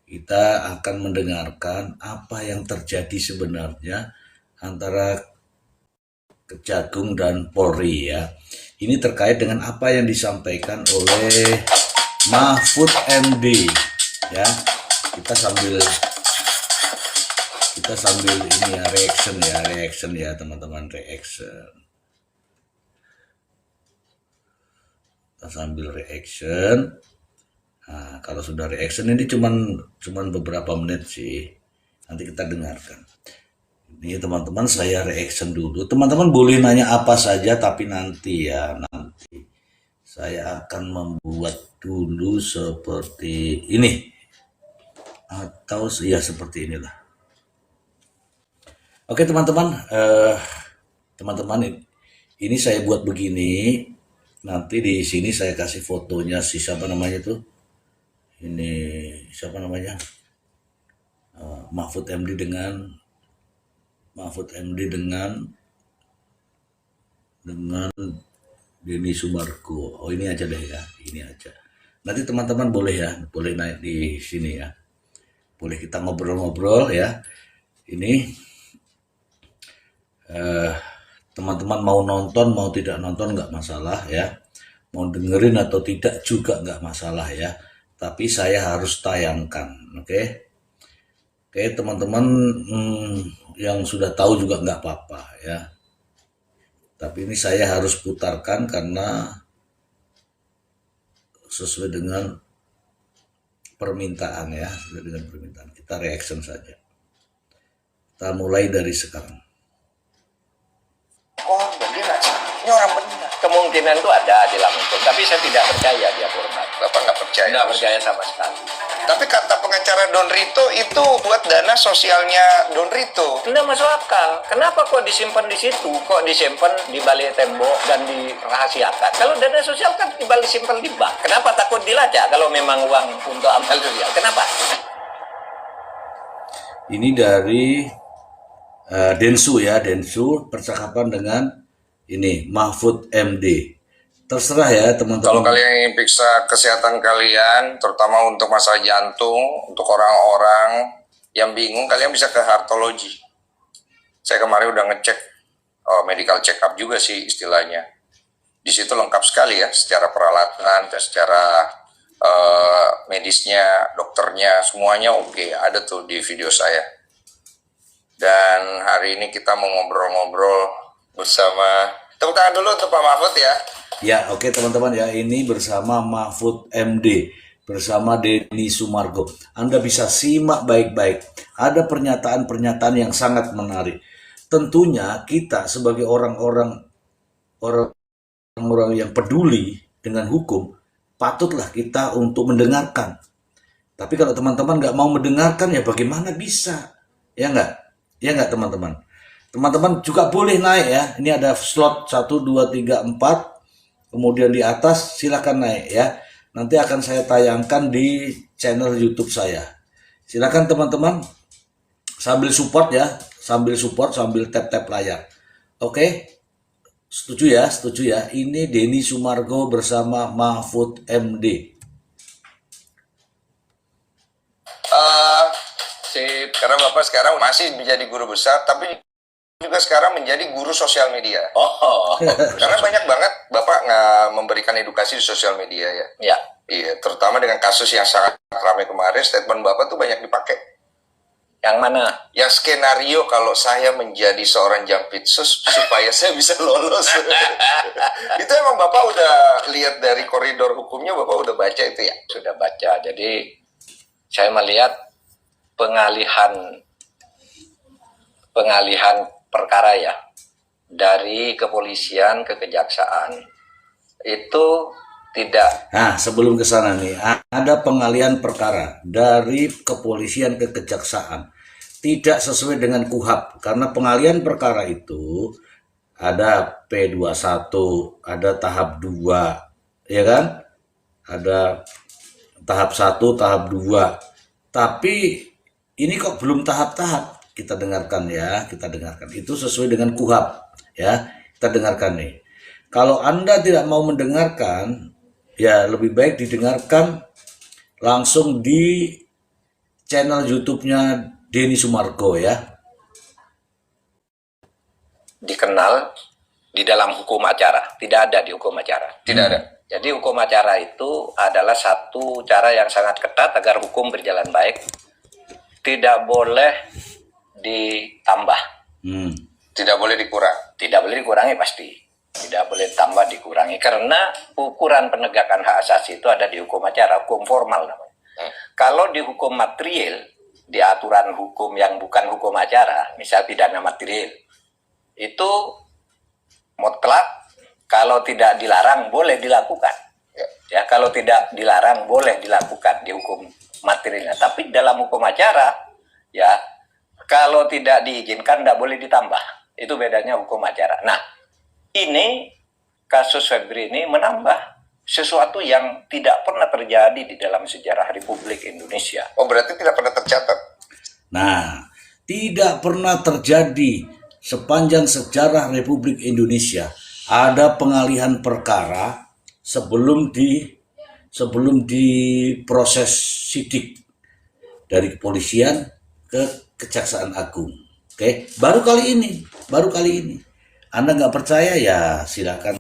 kita akan mendengarkan apa yang terjadi sebenarnya antara Kejagung dan Polri ya. Ini terkait dengan apa yang disampaikan oleh Mahfud MD ya. Kita sambil ini ya, reaction ya teman-teman, reaction. Kita sambil reaction. Nah, kalau sudah reaction ini cuman beberapa menit sih. Nanti kita dengarkan. Ini teman-teman saya reaction dulu. Teman-teman boleh nanya apa saja tapi nanti saya akan membuat dulu seperti ini atau ya seperti inilah. Oke teman-teman, teman-teman ini saya buat begini. Nanti di sini saya kasih fotonya si siapa namanya tuh. Ini siapa namanya? Mahfud MD dengan Denny Sumargo. Oh ini aja deh ya, ini aja. Nanti teman-teman boleh naik di sini ya. Boleh kita ngobrol-ngobrol ya. Ini teman-teman mau nonton mau tidak nonton nggak masalah ya. Mau dengerin atau tidak juga nggak masalah ya. Tapi saya harus tayangkan, oke? Oke teman-teman yang sudah tahu juga nggak apa-apa ya. Tapi ini saya harus putarkan karena sesuai dengan permintaan ya, sesuai dengan permintaan. Kita reaction saja. Kita mulai dari sekarang. Oh, jadi nggak salah. Ini orang benar. Kemungkinan itu ada di Lampung, tapi saya tidak percaya dia korban. Bapak nggak percaya? Nggak percaya sama sekali. Tapi kata pengacara Don Rito itu buat dana sosialnya Don Rito. Tidak masuk akal. Kenapa kok disimpan di situ? Kok disimpan di balik tembok dan dirahasiakan? Kalau dana sosial kan dibalik simpan di bank. Kenapa takut dilacak kalau memang uang untuk amal sosial? Kenapa? Ini dari Densu ya, Densu percakapan dengan ini Mahfud MD. Terserah ya teman-teman. Kalau kalian ingin periksa kesehatan kalian, terutama untuk masalah jantung, untuk orang-orang yang bingung, kalian bisa ke Heartology. Saya kemarin udah ngecek medical check up juga sih istilahnya. Di situ lengkap sekali ya, secara peralatan dan secara medisnya, dokternya, semuanya oke. Ada tuh di video saya. Dan hari ini kita mau ngobrol-ngobrol bersama, tepuk tangan dulu untuk Pak Mahfud ya. Ya oke teman-teman ya, ini bersama Mahfud MD, bersama Denny Sumargo. Anda bisa simak baik-baik, ada pernyataan-pernyataan yang sangat menarik. Tentunya kita sebagai orang-orang yang peduli dengan hukum, patutlah kita untuk mendengarkan. Tapi kalau teman-teman nggak mau mendengarkan ya bagaimana bisa? Ya nggak teman-teman? Teman-teman juga boleh naik ya. Ini ada slot 1, 2, 3, 4. Kemudian di atas silakan naik ya. Nanti akan saya tayangkan di channel YouTube saya. Silakan teman-teman sambil support ya, sambil tap-tap layar. Oke? Setuju ya? Ini Denny Sumargo bersama Mahfud MD. Karena Bapak sekarang masih menjadi guru besar, tapi juga sekarang menjadi guru sosial media. Karena banyak banget Bapak nggak memberikan edukasi di sosial media ya. Iya, terutama dengan kasus yang sangat ramai kemarin, statement Bapak tuh banyak dipakai. Yang mana? Yang skenario kalau saya menjadi seorang jampitsus supaya saya bisa lolos. Itu emang Bapak udah lihat dari koridor hukumnya, Bapak udah baca itu ya? Sudah baca. Jadi saya melihat pengalihan perkara ya dari kepolisian ke kejaksaan itu tidak. Nah sebelum ke sana nih, ada pengalihan perkara dari kepolisian ke kejaksaan tidak sesuai dengan KUHAP, karena pengalihan perkara itu ada P21, ada tahap 2 ya kan, ada tahap 1, tahap 2, tapi ini kok belum tahap-tahap. Kita dengarkan ya, itu sesuai dengan KUHAP ya. Kita dengarkan nih. Kalau Anda tidak mau mendengarkan, ya lebih baik didengarkan langsung di channel YouTube-nya Denny Sumargo ya. Dikenal di dalam hukum acara, tidak ada di hukum acara. Tidak ada. Jadi hukum acara itu adalah satu cara yang sangat ketat agar hukum berjalan baik. Tidak boleh ditambah. Tidak boleh dikurang. Tidak boleh dikurangi pasti. Tidak boleh tambah dikurangi. Karena ukuran penegakan hak asasi itu ada di hukum acara, hukum formal namanya. Kalau di hukum material, di aturan hukum yang bukan hukum acara, misal pidana material, itu mutlak kalau tidak dilarang boleh dilakukan. Ya, kalau tidak dilarang boleh dilakukan di hukum materialnya. Tapi dalam hukum acara, ya, kalau tidak diizinkan tidak boleh ditambah. Itu bedanya hukum acara. Nah, ini kasus Febri ini menambah sesuatu yang tidak pernah terjadi di dalam sejarah Republik Indonesia. Oh, berarti tidak pernah tercatat. Nah, tidak pernah terjadi sepanjang sejarah Republik Indonesia ada pengalihan perkara sebelum diproses sidik dari kepolisian ke Kejaksaan Agung. Oke, baru kali ini. Anda nggak percaya ya silakan.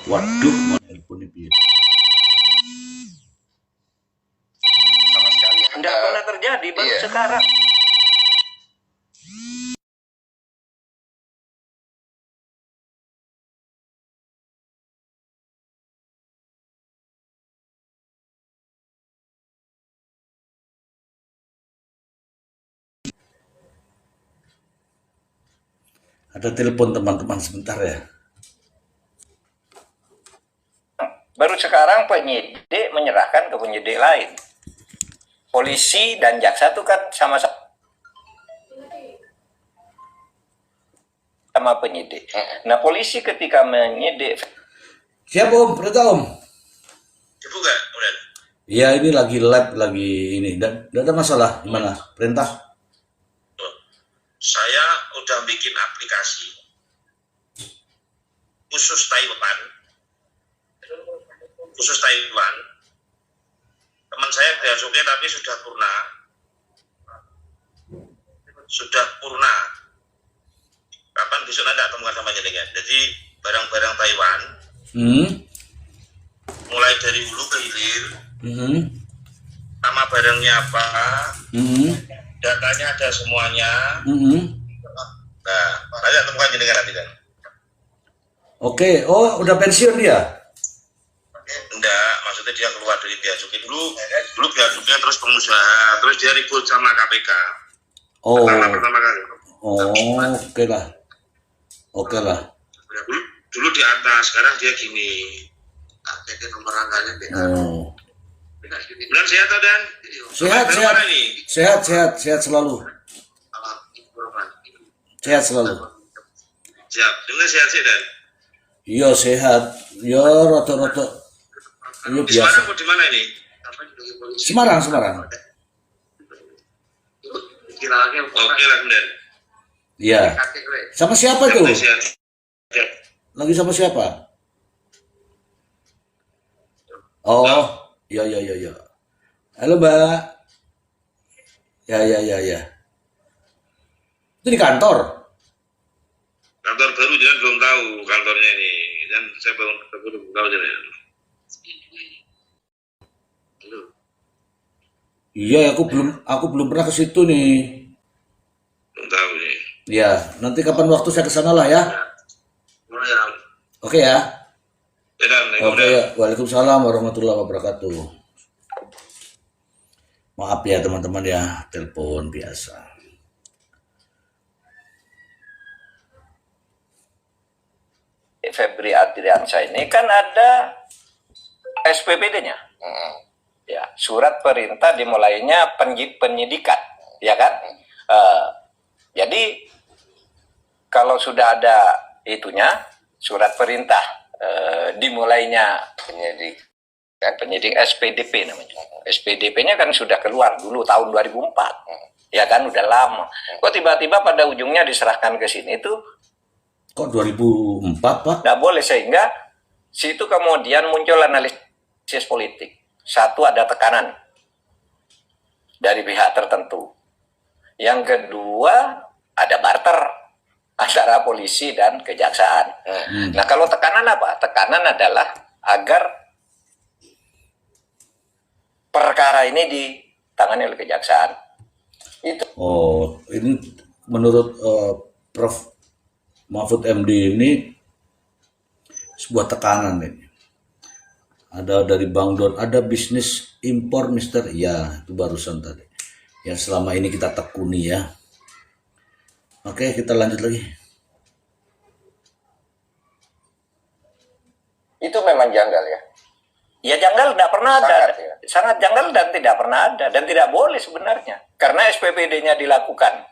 Waduh, mau telepon ini. Sama sekali. Tidak pernah terjadi, baru Iya. sekarang. Ada telepon teman-teman sebentar ya. Baru sekarang penyidik menyerahkan ke penyidik lain. Polisi dan jaksa itu kan sama-sama penyidik. Nah, polisi ketika menyidik, Siap Om, perintah Om. Dibuka, kemudian. Iya ini lagi live lagi ini dan tidak ada masalah. Gimana? Perintah? Saya udah bikin aplikasi khusus Taiwan. Teman saya bea cukai tapi sudah purna. Kapan besok nanti temukan sama jenengan. Jadi barang-barang Taiwan, mulai dari hulu ke hilir, nama barangnya apa, datanya ada semuanya. Nah, nanti temukan jenengan nanti kan. Oke, oh udah pensiun dia? Enggak, maksudnya dia keluar dari bea cukai dulu bea cukai terus pengusaha, terus dia ribut sama KPK. Oh, Pertama kali. oke lah. Dulu di atas, sekarang dia gini. Jadi nomor rangkanya beda. Oh, Bulan sehat Dan? sehat, Baru sehat, mana ini? sehat selalu, sehat selalu. Siap, dengar sehat sih Dan. Iya sehat, ya rata-rata, iya Di Semarang biasa. atau di mana ini? Semarang. Oke lah kemudian. Iya. Sama siapa tuh? Sehat. Sehat. Lagi sama siapa? Oh, ya. Halo Mbak. Ya. Itu di kantor. Kantor baru jangan belum tahu kantornya ini. Dan saya belum tahu jangan. Halo. Iya, aku belum pernah ke situ nih. Belum tahu nih. Ya, nanti kapan waktu saya ke sana lah ya. Mulai ya. Oke ya. Ya Dan, Oke ya. Waalaikumsalam warahmatullahi wabarakatuh. Maaf ya teman-teman ya, telepon biasa. Febri Adriansyah ini kan ada SPPD-nya. Ya, surat perintah dimulainya penyidikan, ya kan? Jadi kalau sudah ada itunya surat perintah dimulainya penyidik SPDP namanya. SPDP-nya kan sudah keluar dulu tahun 2004. Ya kan udah lama. Kok tiba-tiba pada ujungnya diserahkan ke sini itu Kok 2004 Pak? nggak boleh, sehingga situ kemudian muncul analisis politik. Satu, ada tekanan dari pihak tertentu. Yang kedua, ada barter antara polisi dan kejaksaan. Nah, kalau tekanan apa? Tekanan adalah agar perkara ini ditangani oleh kejaksaan. Itu. Oh, ini menurut Prof. Mahfud MD ini sebuah tekanan ini. Ada dari Bang Don, ada bisnis impor Mister, ya itu barusan tadi. Yang selama ini kita tekuni ya. Oke, kita lanjut lagi. Itu memang janggal ya. Ya janggal tidak pernah ada, Sangat, ya. sangat janggal dan tidak pernah ada dan tidak boleh sebenarnya karena SPPD-nya dilakukan,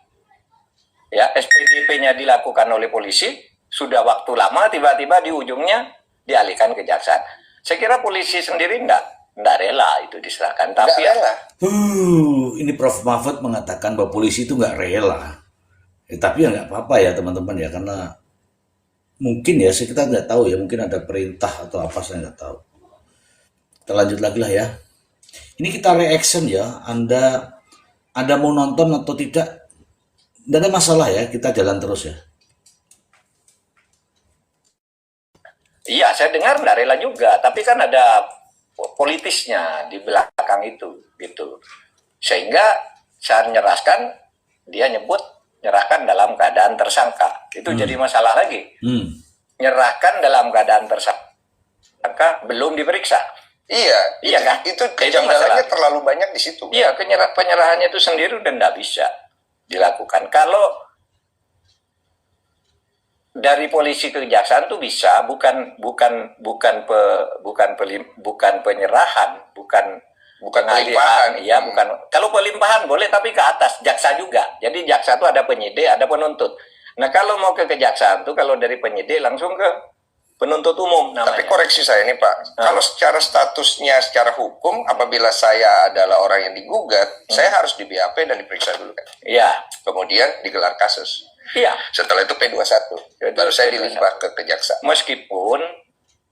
ya SPDP-nya dilakukan oleh polisi sudah waktu lama, tiba-tiba di ujungnya dialihkan ke kejaksaan. Saya kira polisi sendiri tidak rela itu diserahkan, tapi rela. Ini Prof. Mahfud mengatakan bahwa polisi itu nggak rela, tapi ya nggak apa-apa ya teman-teman ya, karena mungkin ya kita nggak tahu ya, mungkin ada perintah atau apa, saya nggak tahu. Kita lanjut lagi lah ya. Ini kita reaction ya. Anda mau nonton atau tidak, tidak ada masalah ya. Kita jalan terus ya. iya saya dengar tidak rela juga, tapi kan ada politisnya di belakang itu, gitu. Sehingga saya nyerahkan, dia nyerahkan dalam keadaan tersangka. Itu jadi masalah lagi. Nyerahkan dalam keadaan tersangka belum diperiksa. Iya kan? Itu kejanggalannya terlalu banyak di situ. Iya, penyerahannya itu sendiri udah tidak bisa dilakukan. Kalau dari polisi ke kejaksaan tuh bisa, bukan penyerahan, bukan pelimpahan. Iya, bukan. Kalau pelimpahan boleh, tapi ke atas jaksa juga. Jadi jaksa itu ada penyidik, ada penuntut. Nah, kalau mau ke kejaksaan tuh kalau dari penyidik langsung ke penuntut umum namanya. Tapi koreksi saya nih Pak, kalau secara statusnya, secara hukum, apabila saya adalah orang yang digugat, saya harus di BAP dan diperiksa dulu kan? Iya. Kemudian digelar kasus. Iya. Setelah itu P21, baru saya dilimpah ke kejaksaan. Meskipun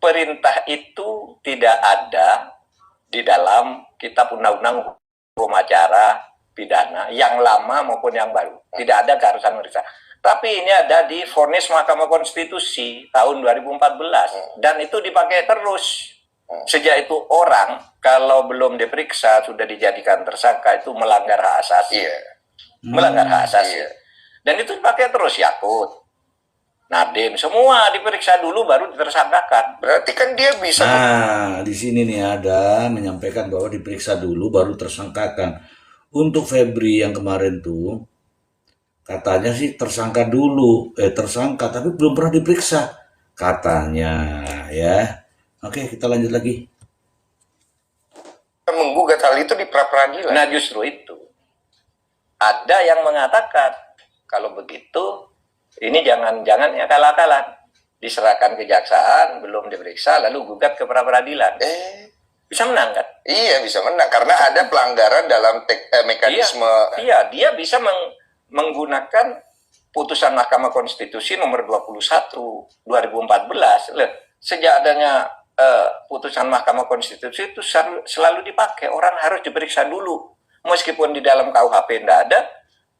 perintah itu tidak ada di dalam kitab undang-undang hukum acara pidana yang lama maupun yang baru. Tidak ada keharusan memeriksa. Tapi ini ada di vonis Mahkamah Konstitusi tahun 2014 dan itu dipakai terus. Sejak itu orang kalau belum diperiksa sudah dijadikan tersangka itu melanggar hak asasi. Melanggar hak asasi. Dan itu dipakai terus, Yakut, Nadiem, semua diperiksa dulu baru ditersangkakan. Berarti kan dia bisa. Nah, di sini nih ada menyampaikan bahwa diperiksa dulu baru tersangkakan. Untuk Febri yang kemarin tuh katanya sih tersangka dulu, tersangka tapi belum pernah diperiksa katanya ya. Oke, kita lanjut lagi. Menggugat hal itu di pra-peradilan. Nah, justru itu ada yang mengatakan kalau begitu ini jangan ya kalah-kalah, diserahkan kejaksaan belum diperiksa lalu gugat ke pra-peradilan. Bisa menang kan? Iya, bisa menang karena ada pelanggaran dalam mekanisme. Iya, dia bisa menggunakan putusan Mahkamah Konstitusi nomor 21 2014. Sejak adanya putusan Mahkamah Konstitusi itu selalu dipakai, orang harus diperiksa dulu. Meskipun di dalam KUHP tidak ada,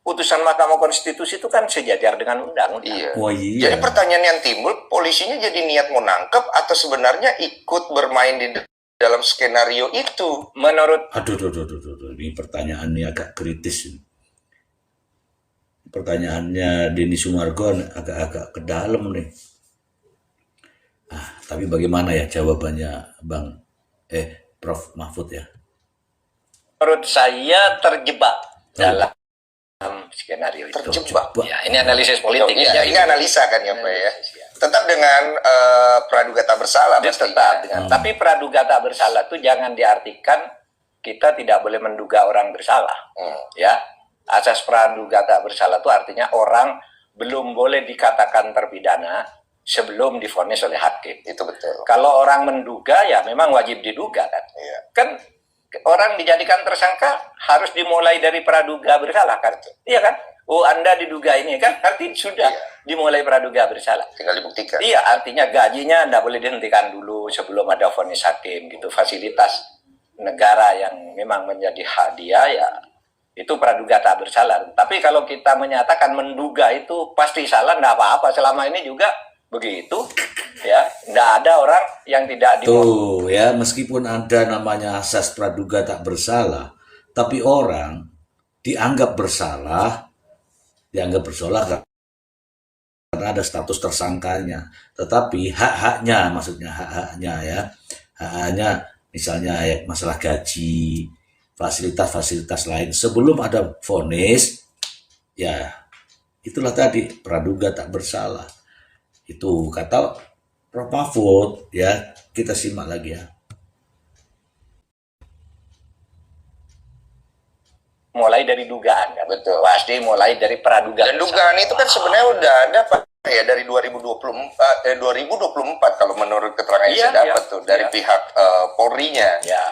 putusan Mahkamah Konstitusi itu kan sejajar dengan undang-undang. Iya. Oh, iya. Jadi pertanyaan yang timbul, polisinya jadi niat mau nangkep atau sebenarnya ikut bermain di dalam skenario itu? Menurut Aduh, ini pertanyaan ini agak kritis. Pertanyaannya Denny Sumargo agak ke dalam nih. Tapi bagaimana ya jawabannya Prof. Mahfud ya? menurut saya terjebak dalam skenario itu. Terjebak. Ya, ini analisis politik. Ya, ini analisa kan ya Pak ya. Tetap dengan praduga tak bersalah Tetap dengan. Tapi praduga tak bersalah itu jangan diartikan kita tidak boleh menduga orang bersalah. Ya, asas praduga tak bersalah itu artinya orang belum boleh dikatakan terpidana sebelum divonis oleh hakim. Itu betul. Kalau orang menduga ya memang wajib diduga kan. Iya. Kan orang dijadikan tersangka harus dimulai dari praduga bersalah kan. Iya kan? Oh, Anda diduga ini kan, artinya sudah dimulai praduga bersalah. Tinggal dibuktikan. Iya, artinya gajinya Anda boleh dihentikan dulu sebelum ada vonis hakim gitu. Fasilitas negara yang memang menjadi hak dia ya itu praduga tak bersalah. Tapi kalau kita menyatakan menduga itu pasti salah, nggak apa-apa. Selama ini juga begitu, ya, nggak ada orang yang tidak Tuh ya, meskipun ada namanya asas praduga tak bersalah, tapi orang dianggap bersalah karena ada status tersangkanya. Tetapi hak-haknya, maksudnya hak-haknya ya, hak-haknya misalnya ya, masalah gaji, fasilitas-fasilitas lain sebelum ada vonis, ya itulah tadi praduga tak bersalah. Itu kata Prof. Mahfud ya, kita simak lagi ya. mulai dari dugaan kan. Betul. Pasti mulai dari praduga. Dan dugaan itu kan sebenarnya udah ada Pak ya dari 2024 kalau menurut keterangan yang saya dapat tuh dari pihak Polri-nya. Ya.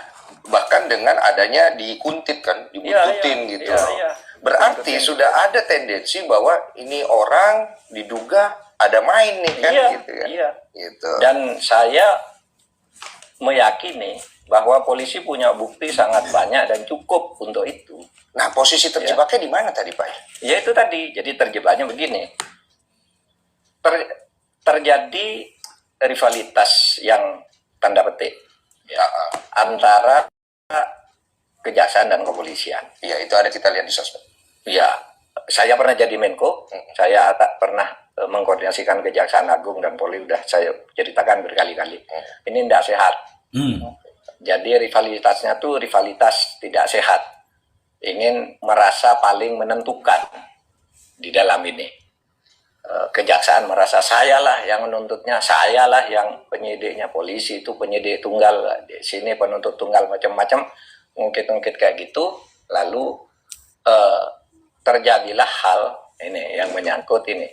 Bahkan dengan adanya dikuntit kan, dibuntutin gitu. Berarti sudah ada tendensi bahwa ini orang diduga ada main nih kan gitu ya. Gitu. Dan saya meyakini bahwa polisi punya bukti sangat banyak dan cukup untuk itu. Nah, posisi terjebaknya di mana tadi, Pak? Ya itu tadi. Jadi terjebaknya begini. Terjadi rivalitas yang tanda petik ya, antara kejaksaan dan kepolisian. Iya, itu ada kita lihat di sosmed. Ya, saya pernah jadi Menko. Saya pernah mengkoordinasikan Kejaksaan Agung dan Polri, udah saya ceritakan berkali-kali. Ini tidak sehat. Jadi rivalitasnya tuh rivalitas tidak sehat. Ingin merasa paling menentukan di dalam ini. Kejaksaan merasa sayalah yang menuntutnya, sayalah yang penyidiknya. Polisi itu penyidik tunggal, di sini penuntut tunggal, macam-macam, ngungkit-ngungkit kayak gitu. Lalu terjadilah hal ini yang menyangkut ini.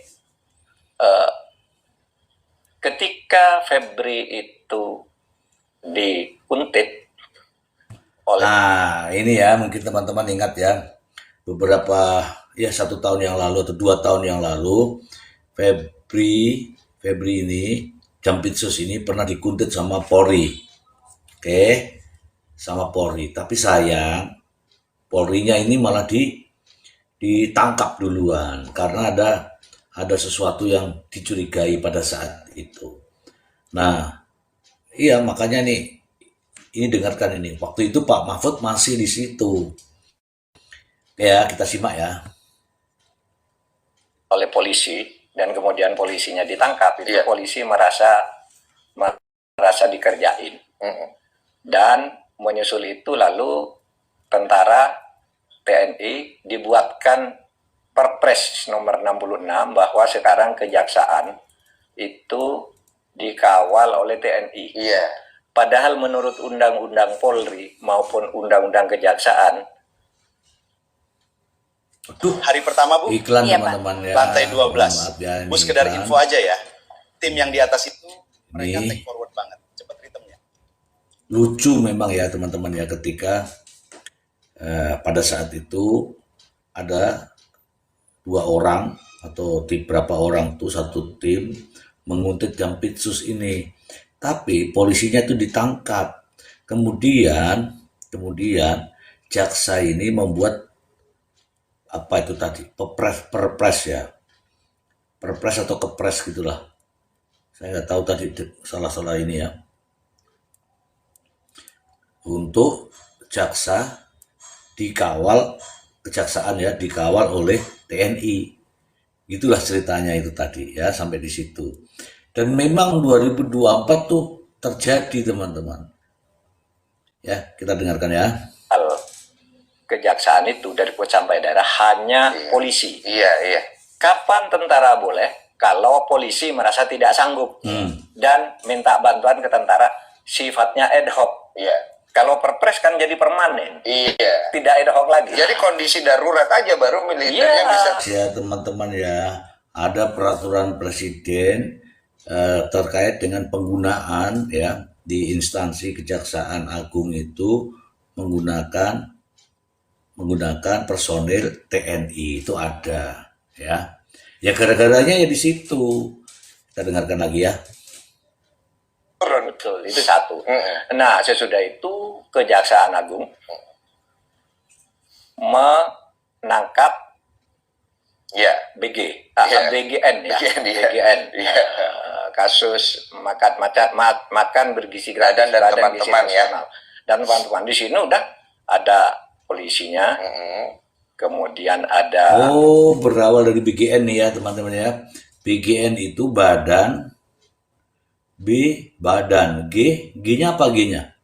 Ketika Febri itu dikuntit oleh... Nah, ini ya, mungkin teman-teman ingat ya, beberapa, ya 1 tahun yang lalu atau 2 tahun yang lalu, Febri ini, Jampitsus ini pernah dikuntit sama Polri. Oke, sama Polri. Tapi sayang, Polrinya ini malah ditangkap duluan, karena ada sesuatu yang dicurigai pada saat itu. Nah, iya makanya nih, ini dengarkan ini. Waktu itu Pak Mahfud masih di situ. Ya, kita simak ya. Oleh polisi, dan kemudian polisinya ditangkap, itu polisi merasa dikerjain. Dan menyusul itu lalu tentara TNI dibuatkan Perpres nomor 66 bahwa sekarang kejaksaan itu dikawal oleh TNI. Iya. Padahal menurut Undang-Undang Polri maupun Undang-Undang Kejaksaan, hari pertama Bu, Iklan Iya, teman-teman ya. lantai 12. Maaf ya, ini Bu sekedar iklan. info aja ya. Tim yang di atas itu mereka Nih. take forward banget, cepet ritmenya. Lucu memang ya teman-teman ya, ketika pada saat itu ada 2 orang atau berapa orang tuh satu tim menguntit Jampitsus ini, tapi polisinya itu ditangkap. Kemudian jaksa ini membuat apa itu tadi, perpres ya, perpres atau kepres gitulah, saya nggak tahu tadi salah ini ya, untuk jaksa dikawal, kejaksaan ya dikawal oleh TNI. Gitulah ceritanya itu tadi ya, sampai di situ. Dan memang 2024 tuh terjadi teman-teman. Ya, kita dengarkan ya. kejaksaan itu dari pusat sampai daerah hanya polisi. Iya. Kapan tentara boleh? Kalau polisi merasa tidak sanggup dan minta bantuan ke tentara, sifatnya ad hoc. Iya. Kalau perpres kan jadi permanen. Iya. Tidak ad hoc lagi. Jadi kondisi darurat aja baru militernya bisa. Ya teman-teman ya, ada peraturan presiden terkait dengan penggunaan ya di instansi Kejaksaan Agung itu menggunakan personil TNI, itu ada ya. Ya gara-garanya ya di situ. Kita dengarkan lagi ya. Betul, itu satu. Nah, sesudah itu Kejaksaan Agung nangkap Ya. BG, Iya. BGN ya, BGN, iya. BGN. Iya. Kasus makan bergizi gratis Dan Badan Gizi teman-teman ya. Nasional. Dan teman-teman di sini udah ada polisinya, kemudian ada Oh, berawal dari BGN nih ya teman-teman ya. BGN itu badan, B badan, G-nya apa G-nya?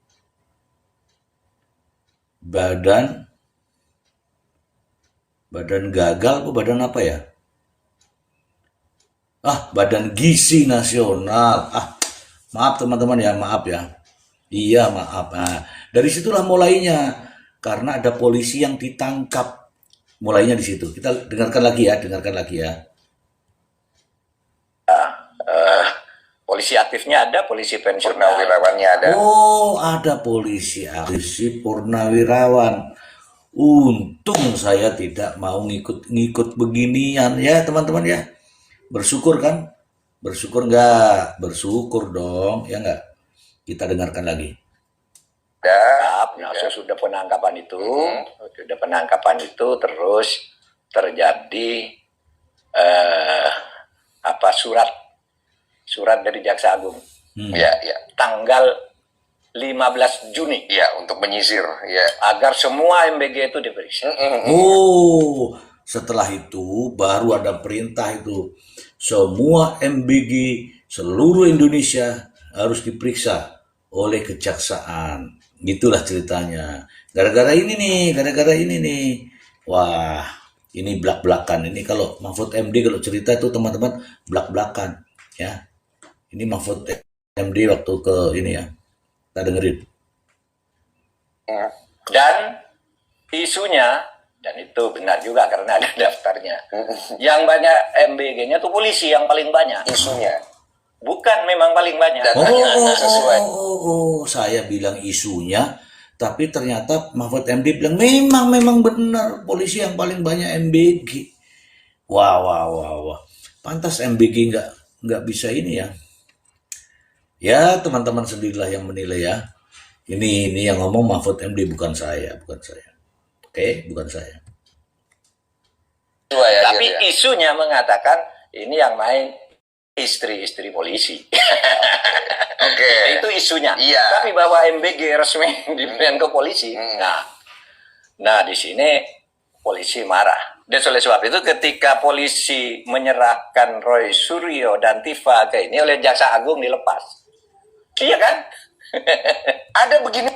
Badan gagal apa badan apa ya? Badan Gizi Nasional. Maaf teman-teman ya, maaf ya. Iya, maaf. Nah, dari situlah mulainya. Karena ada polisi yang ditangkap. Mulainya di situ. Kita dengarkan lagi ya. polisi aktifnya ada, polisi pensiunan. Purnawirawannya ada. Oh, ada polisi purnawirawan. Untung saya tidak mau ngikut beginian ya teman-teman ya. Bersyukur kan? Bersyukur nggak? Bersyukur dong, ya nggak? Kita dengarkan lagi. Nah, sudah penangkapan itu terus terjadi surat dari Jaksa Agung. Ya. Tanggal 15 Juni. Ya, untuk menyisir. Ya. Agar semua MBG itu diperiksa. Oh, setelah itu baru ada perintah itu. Semua MBG seluruh Indonesia harus diperiksa oleh kejaksaan. Gitulah ceritanya. Gara-gara ini nih. Wah, ini belak-belakan. Ini kalau Mahfud MD kalau cerita itu teman-teman belak-belakan. Ya, ini Mahfud MD waktu ke ini ya. Kita dengerin. Dan isunya, dan itu benar juga karena ada daftarnya. Yang banyak MBG-nya tuh polisi yang paling banyak. Isunya. Bukan memang paling banyak. Sesuai. Saya bilang isunya, tapi ternyata Mahfud MD bilang memang benar polisi yang paling banyak MBG. Wah. Pantas MBG nggak bisa ini ya. Ya teman-teman sendirilah yang menilai ya. Ini yang ngomong Mahfud MD bukan saya. Oke, bukan saya. Tapi isunya mengatakan ini yang main istri-istri polisi. Oke. Itu isunya. Iya. Tapi bahwa MBG resmi diberikan ke polisi. Nah di sini polisi marah. Dan oleh sebab itu ketika polisi menyerahkan Roy Suryo dan Tifa ke ini oleh Jaksa Agung dilepas. Iya kan? Ada begini.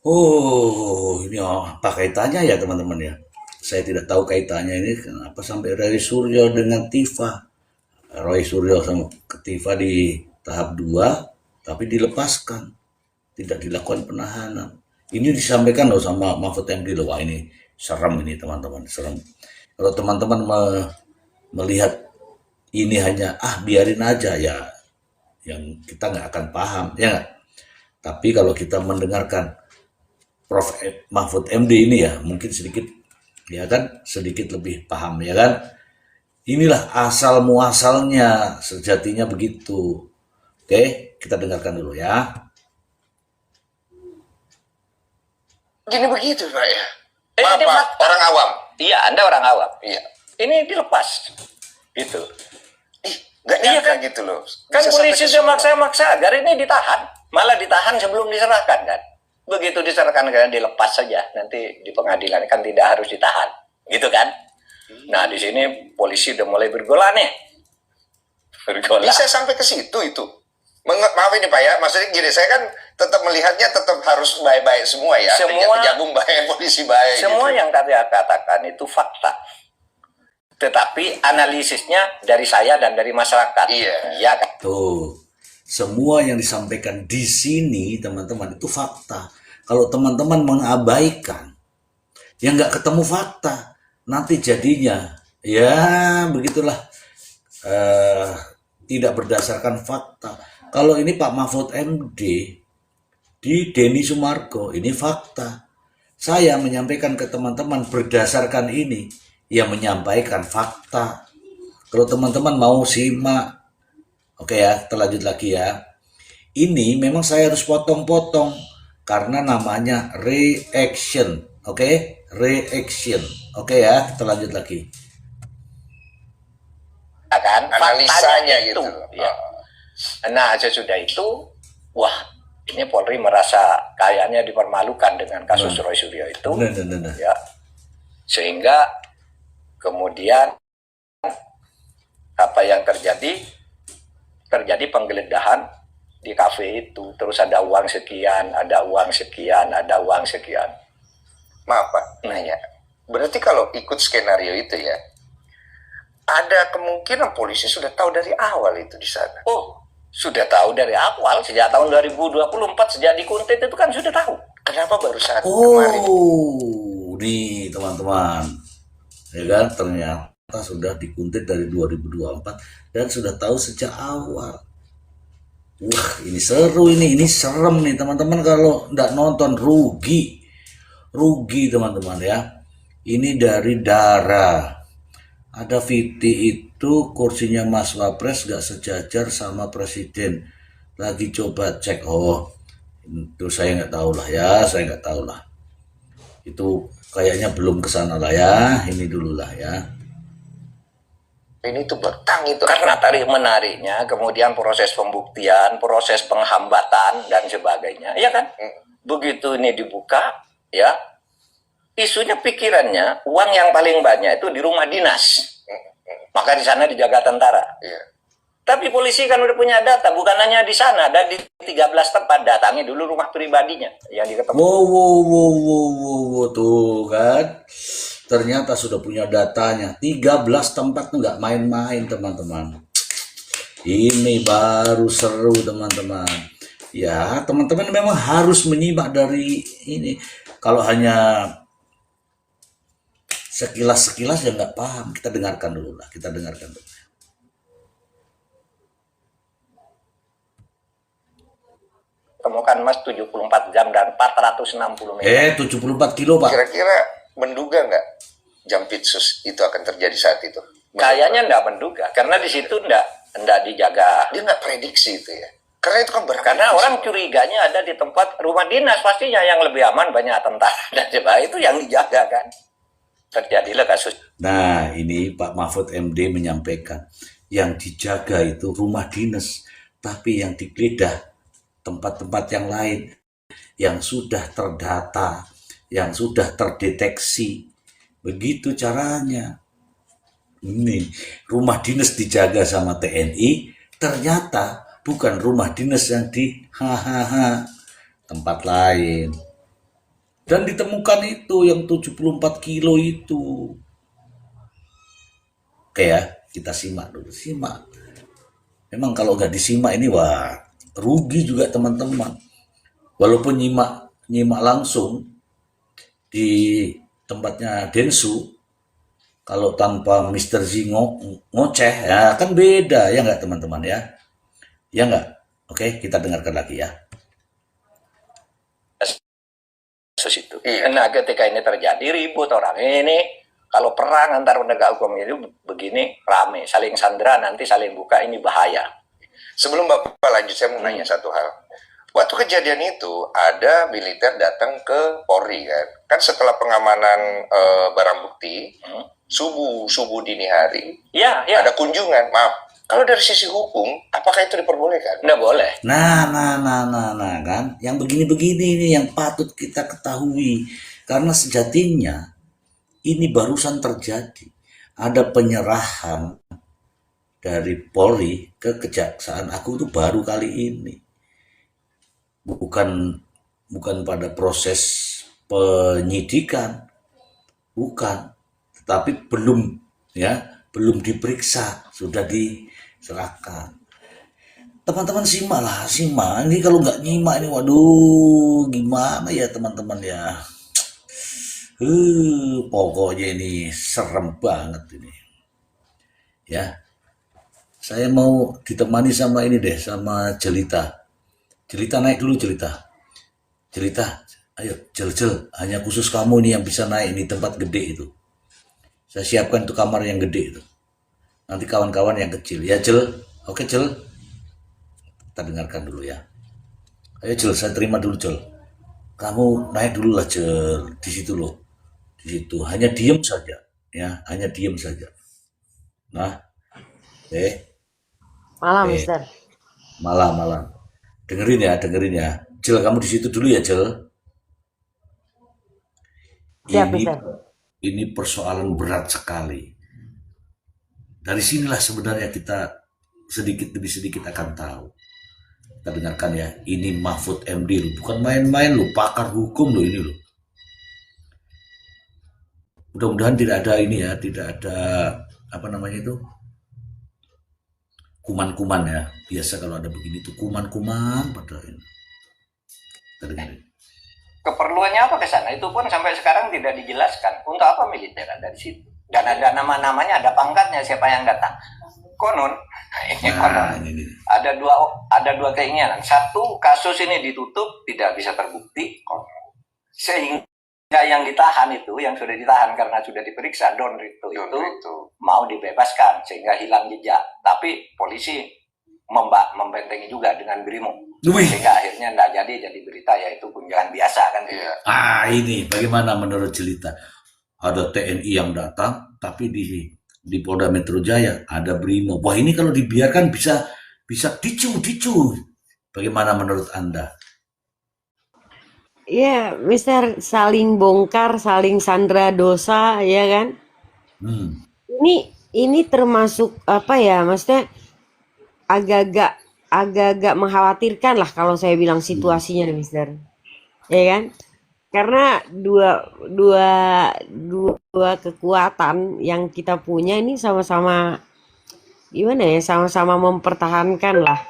Oh, ini apa kaitannya ya teman-teman ya? Saya tidak tahu kaitannya ini kenapa sampai Roy Suryo dengan Tifa. Roy Suryo sama Tifa di tahap 2, tapi dilepaskan. Tidak dilakukan penahanan. Ini disampaikan loh sama Mahfud MD loh. Wah ini serem ini teman-teman, serem. Kalau teman-teman melihat ini hanya biarin aja ya, yang kita nggak akan paham ya nggak? Tapi kalau kita mendengarkan Prof. Mahfud MD ini ya mungkin sedikit ya kan, sedikit lebih paham ya kan. Inilah asal muasalnya, sejatinya begitu. Oke, kita dengarkan dulu ya. Gini begitu Pak ya. Ini Orang awam. Iya, Anda orang awam. Iya. Ini dilepas. Gitu. Nggak nyangka gitu loh. Kan Bisa polisi sampai ke sudah maksa agar ini ditahan. Malah ditahan sebelum diserahkan kan. Begitu diserahkan kan dilepas saja. Nanti di pengadilan kan tidak harus ditahan. Gitu kan. Nah di sini polisi udah mulai bergolak nih. Bergolak. Bisa sampai ke situ itu. Maaf ini Pak ya, maksudnya gini, saya kan tetap melihatnya tetap harus baik-baik semua ya. Semua Kejagung baik, polisi baik. Semua gitu. yang saya katakan itu fakta. Tetapi analisisnya dari saya dan dari masyarakat. Iya kan? Tuh, semua yang disampaikan di sini teman-teman itu fakta. Kalau teman-teman mengabaikan, ya nggak ketemu fakta. Nanti jadinya, ya begitulah, tidak berdasarkan fakta. Kalau ini Pak Mahfud MD di Denny Sumargo, ini fakta. Saya menyampaikan ke teman-teman berdasarkan ini, ya menyampaikan fakta. Kalau teman-teman mau simak, oke ya, kita lanjut lagi ya. Ini memang saya harus potong-potong karena namanya reaction. Oke, reaction. Oke ya, kita lanjut lagi. Kan Analisanya itu, gitu. ya. Nah, sesudah itu, wah, ini Polri merasa kayaknya dipermalukan dengan kasus Roy Suryo itu, ya, sehingga kemudian apa yang terjadi penggeledahan di kafe itu, terus ada uang sekian, ada uang sekian, ada uang sekian. Maaf Pak, nanya. Berarti kalau ikut skenario itu ya, ada kemungkinan polisi sudah tahu dari awal itu di sana. Oh, sudah tahu dari awal, sejak tahun 2024, sejak dikuntit itu kan sudah tahu. Kenapa baru saat kemarin? Oh, nih teman-teman, ya kan, ternyata sudah dikuntit dari 2024 dan sudah tahu sejak awal. Wah, ini seru ini serem nih teman-teman, kalau nggak nonton rugi teman-teman ya. Ini dari Dara. Ada Viti itu kursinya Mas Wapres gak sejajar sama presiden. Lagi coba cek. Oh, itu saya nggak tahu lah ya, Itu kayaknya belum kesana lah ya. Ini dulu lah ya. Ini tuh bertang itu. Karena tarik menariknya, kemudian proses pembuktian, proses penghambatan dan sebagainya, ya kan? Begitu ini dibuka, ya, isunya pikirannya uang yang paling banyak itu di rumah dinas, maka di sana dijaga tentara. Tapi polisi kan udah punya data, bukan hanya di sana, dan di 13 tempat. Datangi dulu rumah pribadinya yang diketemu. Wow, tuh kan, ternyata sudah punya datanya. 13 tempat tuh nggak main-main teman-teman. Ini baru seru teman-teman. Ya, teman-teman memang harus menyimak dari ini. Kalau hanya sekilas ya nggak paham. Kita dengarkan dulu. Temukan emas 74 jam dan 460 meter. 74 kilo Pak. Kira-kira menduga nggak Jampitsus itu akan terjadi saat itu? Kayaknya nggak menduga, karena di situ nggak dijaga. Dia nggak prediksi itu ya. Karena itu kan Karena orang curiganya ada di tempat rumah dinas, pastinya yang lebih aman banyak tentara dan sebagainya, itu yang dijaga kan. Terjadilah kasus. Nah, ini Pak Mahfud MD menyampaikan yang dijaga itu rumah dinas, tapi yang digeledah tempat-tempat yang lain yang sudah terdata, yang sudah terdeteksi. Begitu caranya. Ini rumah dinas dijaga sama TNI, ternyata bukan rumah dinas yang di tempat lain. Dan ditemukan itu yang 74 kilo itu. Oke ya, kita simak dulu. Memang kalau nggak disimak ini, wah, rugi juga teman-teman. Walaupun nyimak langsung di tempatnya Densu, kalau tanpa Mr. Z ngoceh, ya kan beda, ya nggak teman-teman ya? Ya nggak? Oke, kita dengarkan lagi ya. Itu. Nah, ketika ini terjadi ribut orang ini, kalau perang antar penegak hukum itu begini rame, saling sandera, nanti saling buka, ini bahaya. Sebelum Bapak lanjut, saya mau nanya satu hal. Waktu kejadian itu ada militer datang ke Polri kan setelah pengamanan barang bukti, subuh dini hari, ya. ada kunjungan. Maaf, kalau dari sisi hukum, apakah itu diperbolehkan? Nggak boleh. Nah, kan. Yang begini-begini ini yang patut kita ketahui. Karena sejatinya, ini barusan terjadi. Ada penyerahan dari Polri ke Kejaksaan Agung itu baru kali ini. Bukan pada proses penyidikan. Bukan. Tetapi belum diperiksa. Sudah diserahkan. Teman-teman simak. Ini kalau nggak nyimak ini, waduh, gimana ya teman-teman ya. Pokoknya ini serem banget ini. Ya. Saya mau ditemani sama ini deh, sama Jelita. Jelita naik dulu, Jelita. Ayo, Jel. Hanya khusus kamu nih yang bisa naik ini tempat gede itu. Saya siapkan itu kamar yang gede itu. Nanti kawan-kawan yang kecil. Ya, Jel. Oke, Jel. Kita dengarkan dulu ya. Ayo, Jel. Saya terima dulu, Jel. kamu naik dulu lah Jel, di situ loh, di situ hanya diem saja, ya, hanya diem saja. Nah, Malam, eh, Mister. malam, dengerin ya, Jel kamu di situ dulu ya Jel. Siap, Ini Mister. ini persoalan berat sekali. Dari sinilah sebenarnya kita sedikit demi sedikit akan tahu. Kita dengarkan ya, ini Mahfud MD loh, bukan main-main loh, pakar hukum loh ini loh. Mudah-mudahan tidak ada ini ya, tidak ada apa namanya itu, kuman-kuman ya. Biasa kalau ada begini tuh kuman-kuman pada ini. Kita dengerin. Keperluannya apa ke sana? Itu pun sampai sekarang tidak dijelaskan. Untuk apa militer ada di situ? Dan ada nama-namanya, ada pangkatnya, siapa yang datang. Konon, ini konon. Ini. Ada dua keinginan. Satu, kasus ini ditutup, tidak bisa terbukti. Sehingga yang ditahan itu, yang sudah ditahan karena sudah diperiksa, Don Rito itu mau dibebaskan sehingga hilang jejak. Tapi polisi membentengi juga dengan Brimo. Sehingga akhirnya tidak jadi berita, yaitu kunjungan biasa kan. Ini bagaimana menurut cerita? Ada TNI yang datang, tapi di Polda Metro Jaya ada Brimo. Wah, ini kalau dibiarkan bisa dicu. Bagaimana menurut Anda? Iya, Mister, saling bongkar, saling sandra dosa, ya kan? Ini termasuk apa ya, maksudnya agak-agak mengkhawatirkan lah kalau saya bilang situasinya, Mister. Ya kan? Karena dua kekuatan yang kita punya ini sama-sama gimana ya, sama-sama mempertahankan lah.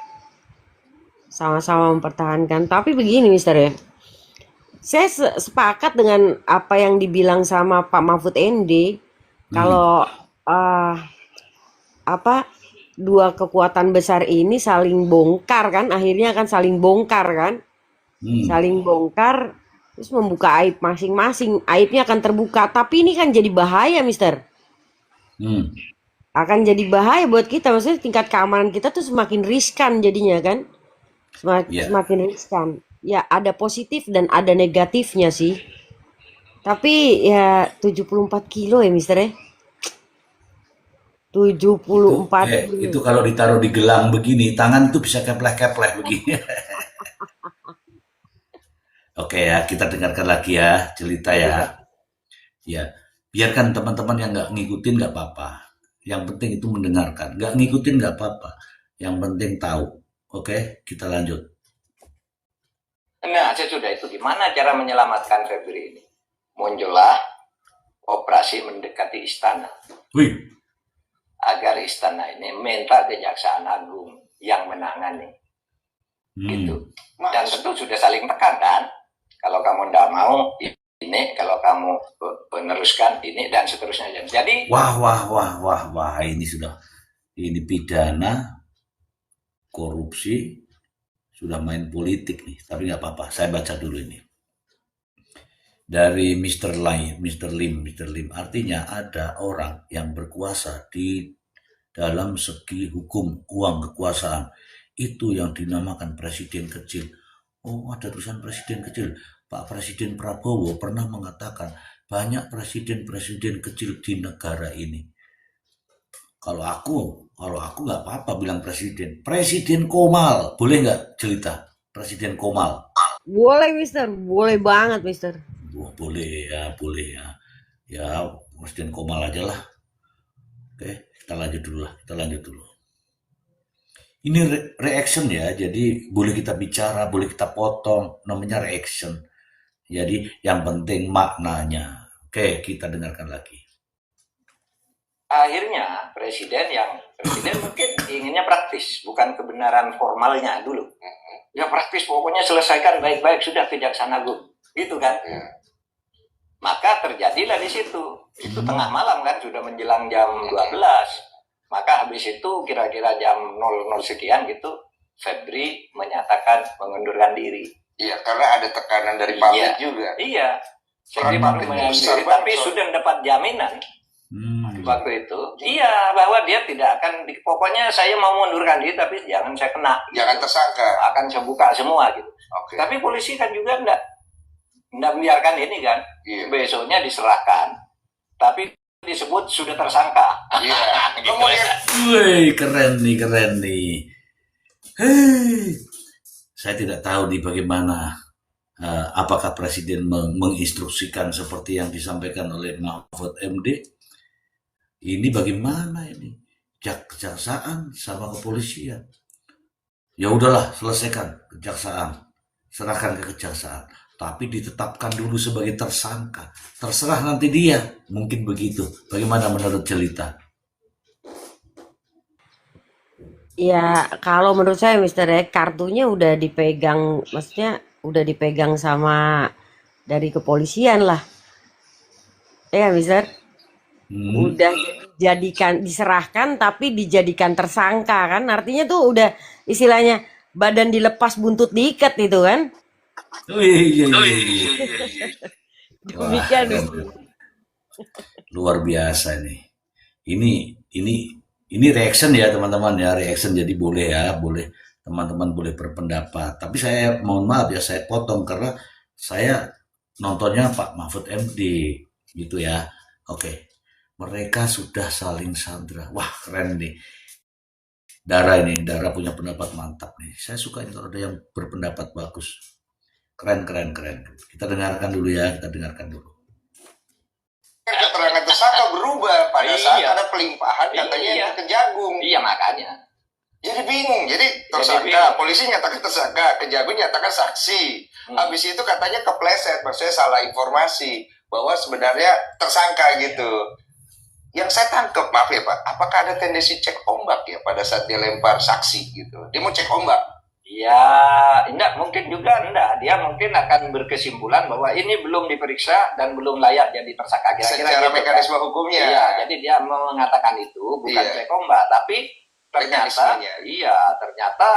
Sama-sama mempertahankan. Tapi begini, Mister ya. Saya sepakat dengan apa yang dibilang sama Pak Mahfud MD. Kalau dua kekuatan besar ini saling bongkar kan, akhirnya akan saling bongkar kan. Saling bongkar terus membuka aib masing-masing. Aibnya akan terbuka, tapi ini kan jadi bahaya, Mister. Akan jadi bahaya buat kita, maksudnya tingkat keamanan kita tuh semakin riskan jadinya kan. Semakin riskan. Ya, ada positif dan ada negatifnya sih. Tapi ya 74 kilo ya, Mister ya. 74 kilo. Itu kalau ditaruh di gelang begini, tangan tuh bisa kepleh-kepleh begini. Oke ya, kita dengarkan lagi ya cerita ya. Ya, biarkan teman-teman yang nggak ngikutin nggak apa-apa. Yang penting itu mendengarkan. Nggak ngikutin nggak apa-apa. Yang penting tahu. Oke, kita lanjut. Nah, sudah itu gimana cara menyelamatkan Febri ini? Muncullah operasi mendekati istana. Wih. Agar istana ini minta Kejaksaan Agung yang menangani. Gitu. Dan tentu sudah saling tekan kan? Kalau kamu tidak mau ini, kalau kamu peneruskan ini dan seterusnya. Jadi wah, ini pidana korupsi, sudah main politik nih. Tapi nggak apa-apa, saya baca dulu ini dari Mr. Lim. Artinya ada orang yang berkuasa di dalam segi hukum, uang, kekuasaan, itu yang dinamakan presiden kecil. Oh, ada tulisan presiden kecil. Pak Presiden Prabowo pernah mengatakan banyak presiden kecil di negara ini. Kalau aku nggak apa-apa bilang presiden Komal, boleh nggak cerita presiden Komal? Boleh, Mister, boleh banget, Mister. Boleh ya. Ya, presiden Komal aja lah. Oke, kita lanjut dulu. Ini reaction ya, jadi boleh kita bicara, boleh kita potong, namanya reaction. Jadi yang penting maknanya. Oke, kita dengarkan lagi. Akhirnya presiden mungkin inginnya praktis, bukan kebenaran formalnya dulu. Ya praktis, pokoknya selesaikan baik-baik sudah Kejaksaan Agung, gitu kan? Maka terjadilah di situ. Itu tengah malam kan, sudah menjelang jam 12. Maka habis itu kira-kira jam 00 sekian gitu, Febri menyatakan mengundurkan diri. Iya, karena ada tekanan dari pabrik juga. Iya, Febri baru mengundurkan diri, tapi sudah dapat jaminan waktu itu. Iya, bahwa dia tidak akan, pokoknya saya mau mengundurkan diri, tapi jangan saya kena. Jangan tersangka. Akan saya buka semua gitu. Okay. Tapi polisi kan juga enggak Nggak membiarkan ini kan, Iya. besoknya diserahkan, tapi disebut sudah tersangka. Iya. Gitu. Kemudian Wih, keren nih. Hei, saya tidak tahu nih bagaimana, apakah Presiden menginstruksikan seperti yang disampaikan oleh Mahfud MD. Ini bagaimana ini? Kejaksaan sama kepolisian. Ya udahlah, selesaikan kejaksaan. Serahkan ke kejaksaan. Tapi ditetapkan dulu sebagai tersangka. Terserah nanti dia. Mungkin begitu. Bagaimana menurut Jelita? Ya, kalau menurut saya Mister ya, kartunya udah dipegang, maksudnya udah dipegang sama dari kepolisian lah. Ya, Mister. Udah diserahkan tapi dijadikan tersangka kan. Artinya tuh udah istilahnya badan dilepas buntut diikat itu kan. Iya. Demikian. Luar biasa nih. Ini reaction ya teman-teman ya, reaction, jadi boleh teman-teman boleh berpendapat. Tapi saya mohon maaf ya, saya potong karena saya nontonnya Pak Mahfud MD gitu ya. Oke. Mereka sudah saling sandra. Wah, keren nih. Dara punya pendapat mantap nih. Saya suka ini kalau ada yang berpendapat bagus. Keren. Kita dengarkan dulu. keterangan tersangka berubah pada saat Iya. ada pelimpahan katanya Iya. ke Kejagung. Iya makanya. Jadi bingung. Jadi tersangka, bingung. polisi nyatakan tersangka, Kejagung nyatakan saksi. Habis itu katanya kepleset, maksudnya salah informasi bahwa sebenarnya tersangka gitu. Yang saya tangkap, maaf ya Pak, apakah ada tendensi cek ombak ya pada saat dia lempar saksi gitu? Dia mau cek ombak. Ya, enggak, mungkin juga enggak. Dia mungkin akan berkesimpulan bahwa ini belum diperiksa dan belum layak jadi tersangka. Kira-kira Secara gitu, mekanisme kan. hukumnya. Iya, jadi dia mengatakan itu bukan Iya. cek ombak, tapi ternyata Mekanismenya. ternyata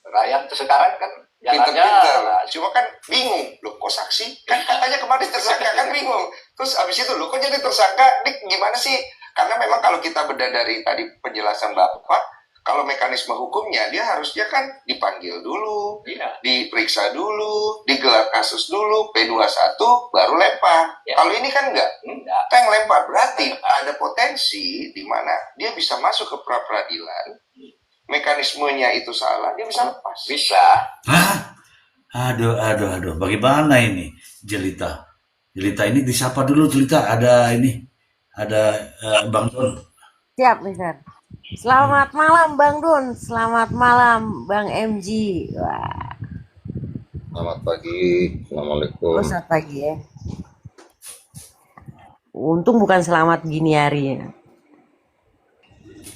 rakyat sekarang kan Pinter-pinter. jalan-jalan. Cuma kan bingung. Loh kok saksi? Kan katanya kemarin tersangka, kan bingung. Terus abis itu loh kok jadi tersangka? Dik gimana sih? Karena memang kalau kita beda dari tadi penjelasan Bapak, kalau mekanisme hukumnya dia harusnya kan dipanggil dulu, Iya. diperiksa dulu, digelar kasus dulu, P21 baru lempar. Ya. Kalau ini kan enggak. Enggak. Kita yang lempar berarti ada potensi di mana dia bisa masuk ke pra peradilan, mekanismenya itu salah, dia bisa lepas. Bisa. Hah? Aduh. Bagaimana ini, Jelita? Jelita ini disapa dulu, Jelita. Ada Bang Don. Siap, Mister. Selamat malam Bang Dun, selamat malam Bang MG. Wah, Selamat pagi, Assalamualaikum. selamat pagi ya. Untung bukan selamat gini hari ya.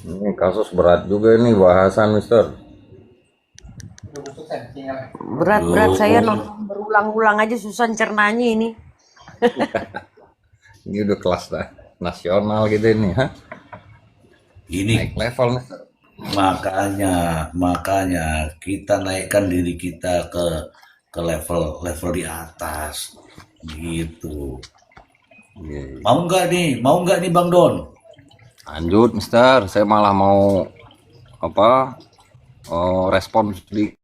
Ini kasus berat juga ini bahasan, Mister. Berat saya nonton berulang-ulang aja susah cernanya ini. Ini udah kelas nasional gitu ini, ha? Ini Naik level, Mister. makanya kita naikkan diri kita ke level di atas gitu. Iya. Mau nggak nih Bang Don? Lanjut, Mister. Saya malah mau respon sedikit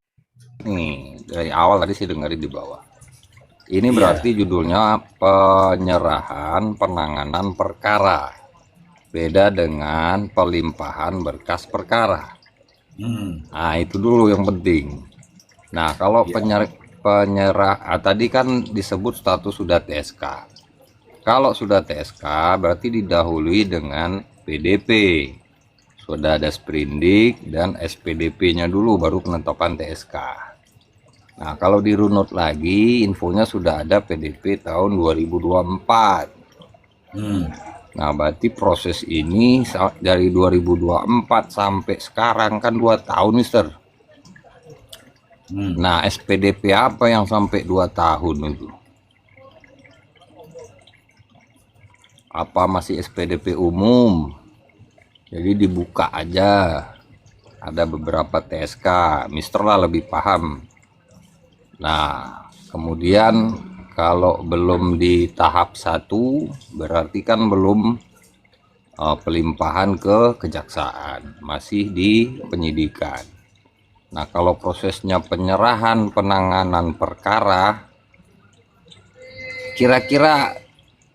nih. Dari awal tadi saya dengerin di bawah. Ini berarti judulnya penyerahan penanganan perkara. Beda dengan pelimpahan berkas perkara. Nah, itu dulu yang penting. Nah, kalau tadi kan disebut status sudah TSK. Kalau sudah TSK berarti didahului dengan PDP. Sudah ada sprindik dan SPDP-nya dulu baru penetapan TSK. Nah, kalau dirunut lagi infonya sudah ada PDP tahun 2024. Nah, berarti proses ini dari 2024 sampai sekarang kan 2 tahun, Mister. Nah, SPDP apa yang sampai 2 tahun itu? Apa masih SPDP umum? Jadi dibuka aja. Ada beberapa TSK, Mister lah lebih paham. Nah, kemudian kalau belum di tahap 1 berarti kan belum pelimpahan ke kejaksaan, masih di penyidikan. Nah, kalau prosesnya penyerahan penanganan perkara Kira-kira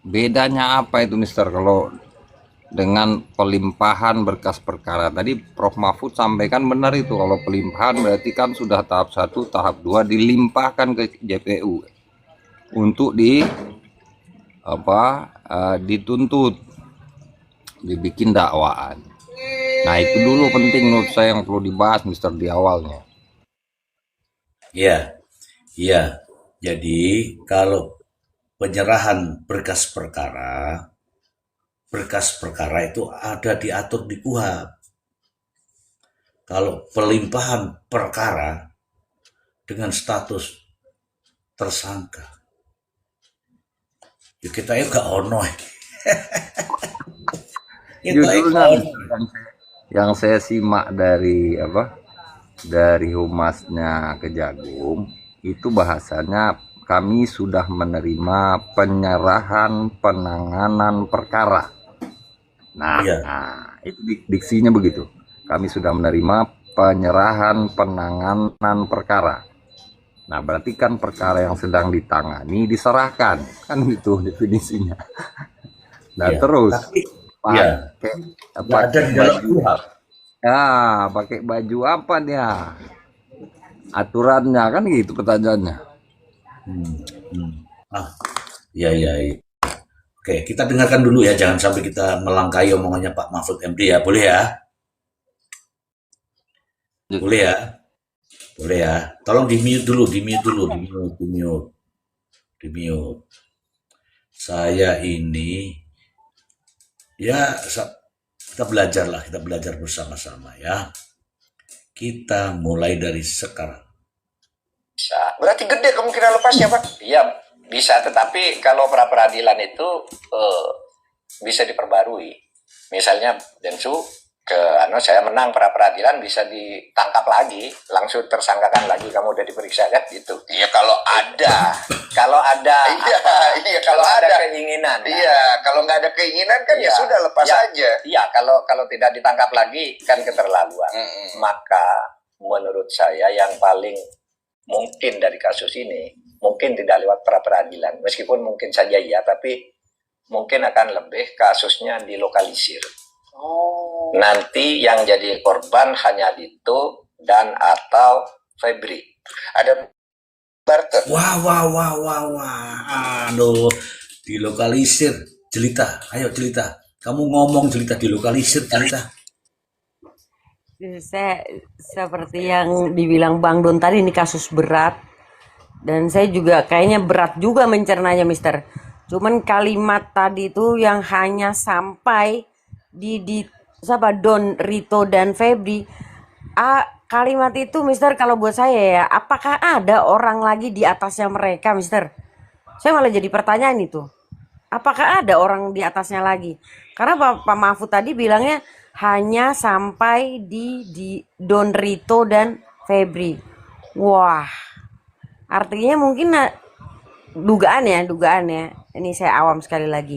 bedanya apa itu Mister kalau dengan pelimpahan berkas perkara? Tadi Prof Mahfud sampaikan benar itu, kalau pelimpahan berarti kan sudah tahap 1, tahap 2 dilimpahkan ke JPU untuk dituntut, dibikin dakwaan. Nah itu dulu penting menurut saya yang perlu dibahas Mister di awalnya. Iya, iya. Jadi kalau penyerahan berkas perkara itu ada diatur di KUHP. Kalau pelimpahan perkara dengan status tersangka, ya kita ya gak ono. Judulnya yang saya simak dari humasnya Kejagung itu bahasanya kami sudah menerima penyerahan penanganan perkara. Nah, Iya. Itu diksinya begitu. Kami sudah menerima penyerahan penanganan perkara. Nah, berarti kan perkara yang sedang ditangani diserahkan, kan gitu definisinya. Nah, Iya. terus Tapi ya, nggak ada di dalam KUHP. ya, pakai baju apa dia? Aturannya kan gitu pertanyaannya. Iya, iya, iya. Oke, kita dengarkan dulu ya, jangan sampai kita melangkahi omongannya Pak Mahfud MD ya, boleh ya? Boleh ya? Boleh ya? Tolong di-mute dulu, di-mute. Saya ini, ya kita belajar bersama-sama ya. Kita mulai dari sekarang. Bisa. Berarti gede kemungkinan lepasnya, Pak? Iya, bisa. Tetapi kalau pra-peradilan itu bisa diperbarui. Misalnya Densu saya menang pra-peradilan, bisa ditangkap lagi, langsung tersangkakan lagi, kamu udah diperiksa kan gitu. Iya kalau ada. Kalau ada Iya kalau ada. keinginan. Iya, kalau nggak ada keinginan kan ya sudah lepas aja. Iya, kalau tidak ditangkap lagi kan keterlaluan. Maka menurut saya yang paling mungkin dari kasus ini mungkin tidak lewat pra-peradilan, meskipun mungkin saja iya, tapi mungkin akan lebih kasusnya dilokalisir. Nanti yang jadi korban hanya Dito dan atau Febri. Ada barter. Wah. Aduh, dilokalisir. Jelita, ayo Jelita. Kamu ngomong Jelita, dilokalisir Jelita. Saya seperti yang dibilang Bang Don tadi, ini kasus berat. Dan saya juga kayaknya berat juga mencernanya, Mister. Cuman kalimat tadi itu yang hanya sampai di Don, Rito, dan Febri. Kalimat itu, Mister, kalau buat saya ya, apakah ada orang lagi di atasnya mereka, Mister? Saya malah jadi pertanyaan itu. Apakah ada orang di atasnya lagi? Karena Pak Mahfud tadi bilangnya hanya sampai di Don, Rito, dan Febri. Wah, artinya mungkin dugaan ya. Ini saya awam sekali lagi.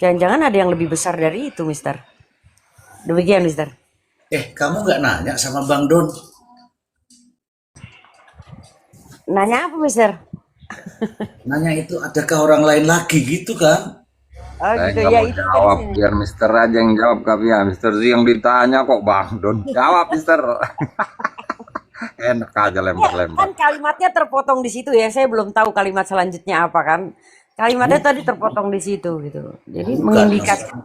Jangan-jangan ada yang lebih besar dari itu, Mister. Demikian, Mister. Kamu nggak nanya sama Bang Don? Nanya apa, Mister? Nanya itu adakah orang lain lagi gitu kan? Oh Saya gitu nggak ya, mau itu jawab, biar Mister aja yang jawab kami ya. Mister Z yang ditanya kok Bang Don. Jawab Mister. Enak aja lempar-lempar. kan kalimatnya terpotong di situ ya. Saya belum tahu kalimat selanjutnya apa kan. Kalimatnya tadi terpotong di situ gitu. Jadi mengindikasikan.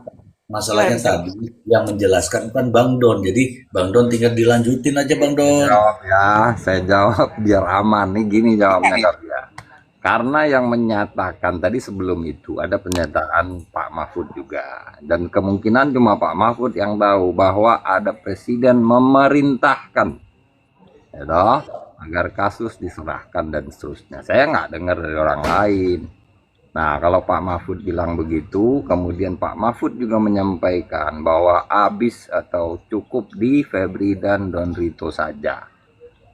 Masalahnya tadi yang menjelaskan kan Bang Don. Jadi Bang Don tinggal dilanjutin aja Bang Don. Jawab ya, saya jawab biar aman. Nih gini jawabnya Kak ya. Karena yang menyatakan tadi sebelum itu ada pernyataan Pak Mahfud juga. Dan kemungkinan cuma Pak Mahfud yang tahu bahwa ada presiden memerintahkan agar kasus diserahkan dan seterusnya. Saya nggak dengar dari orang lain. Nah, kalau Pak Mahfud bilang begitu, kemudian Pak Mahfud juga menyampaikan bahwa habis atau cukup di Febri dan Don Rito saja.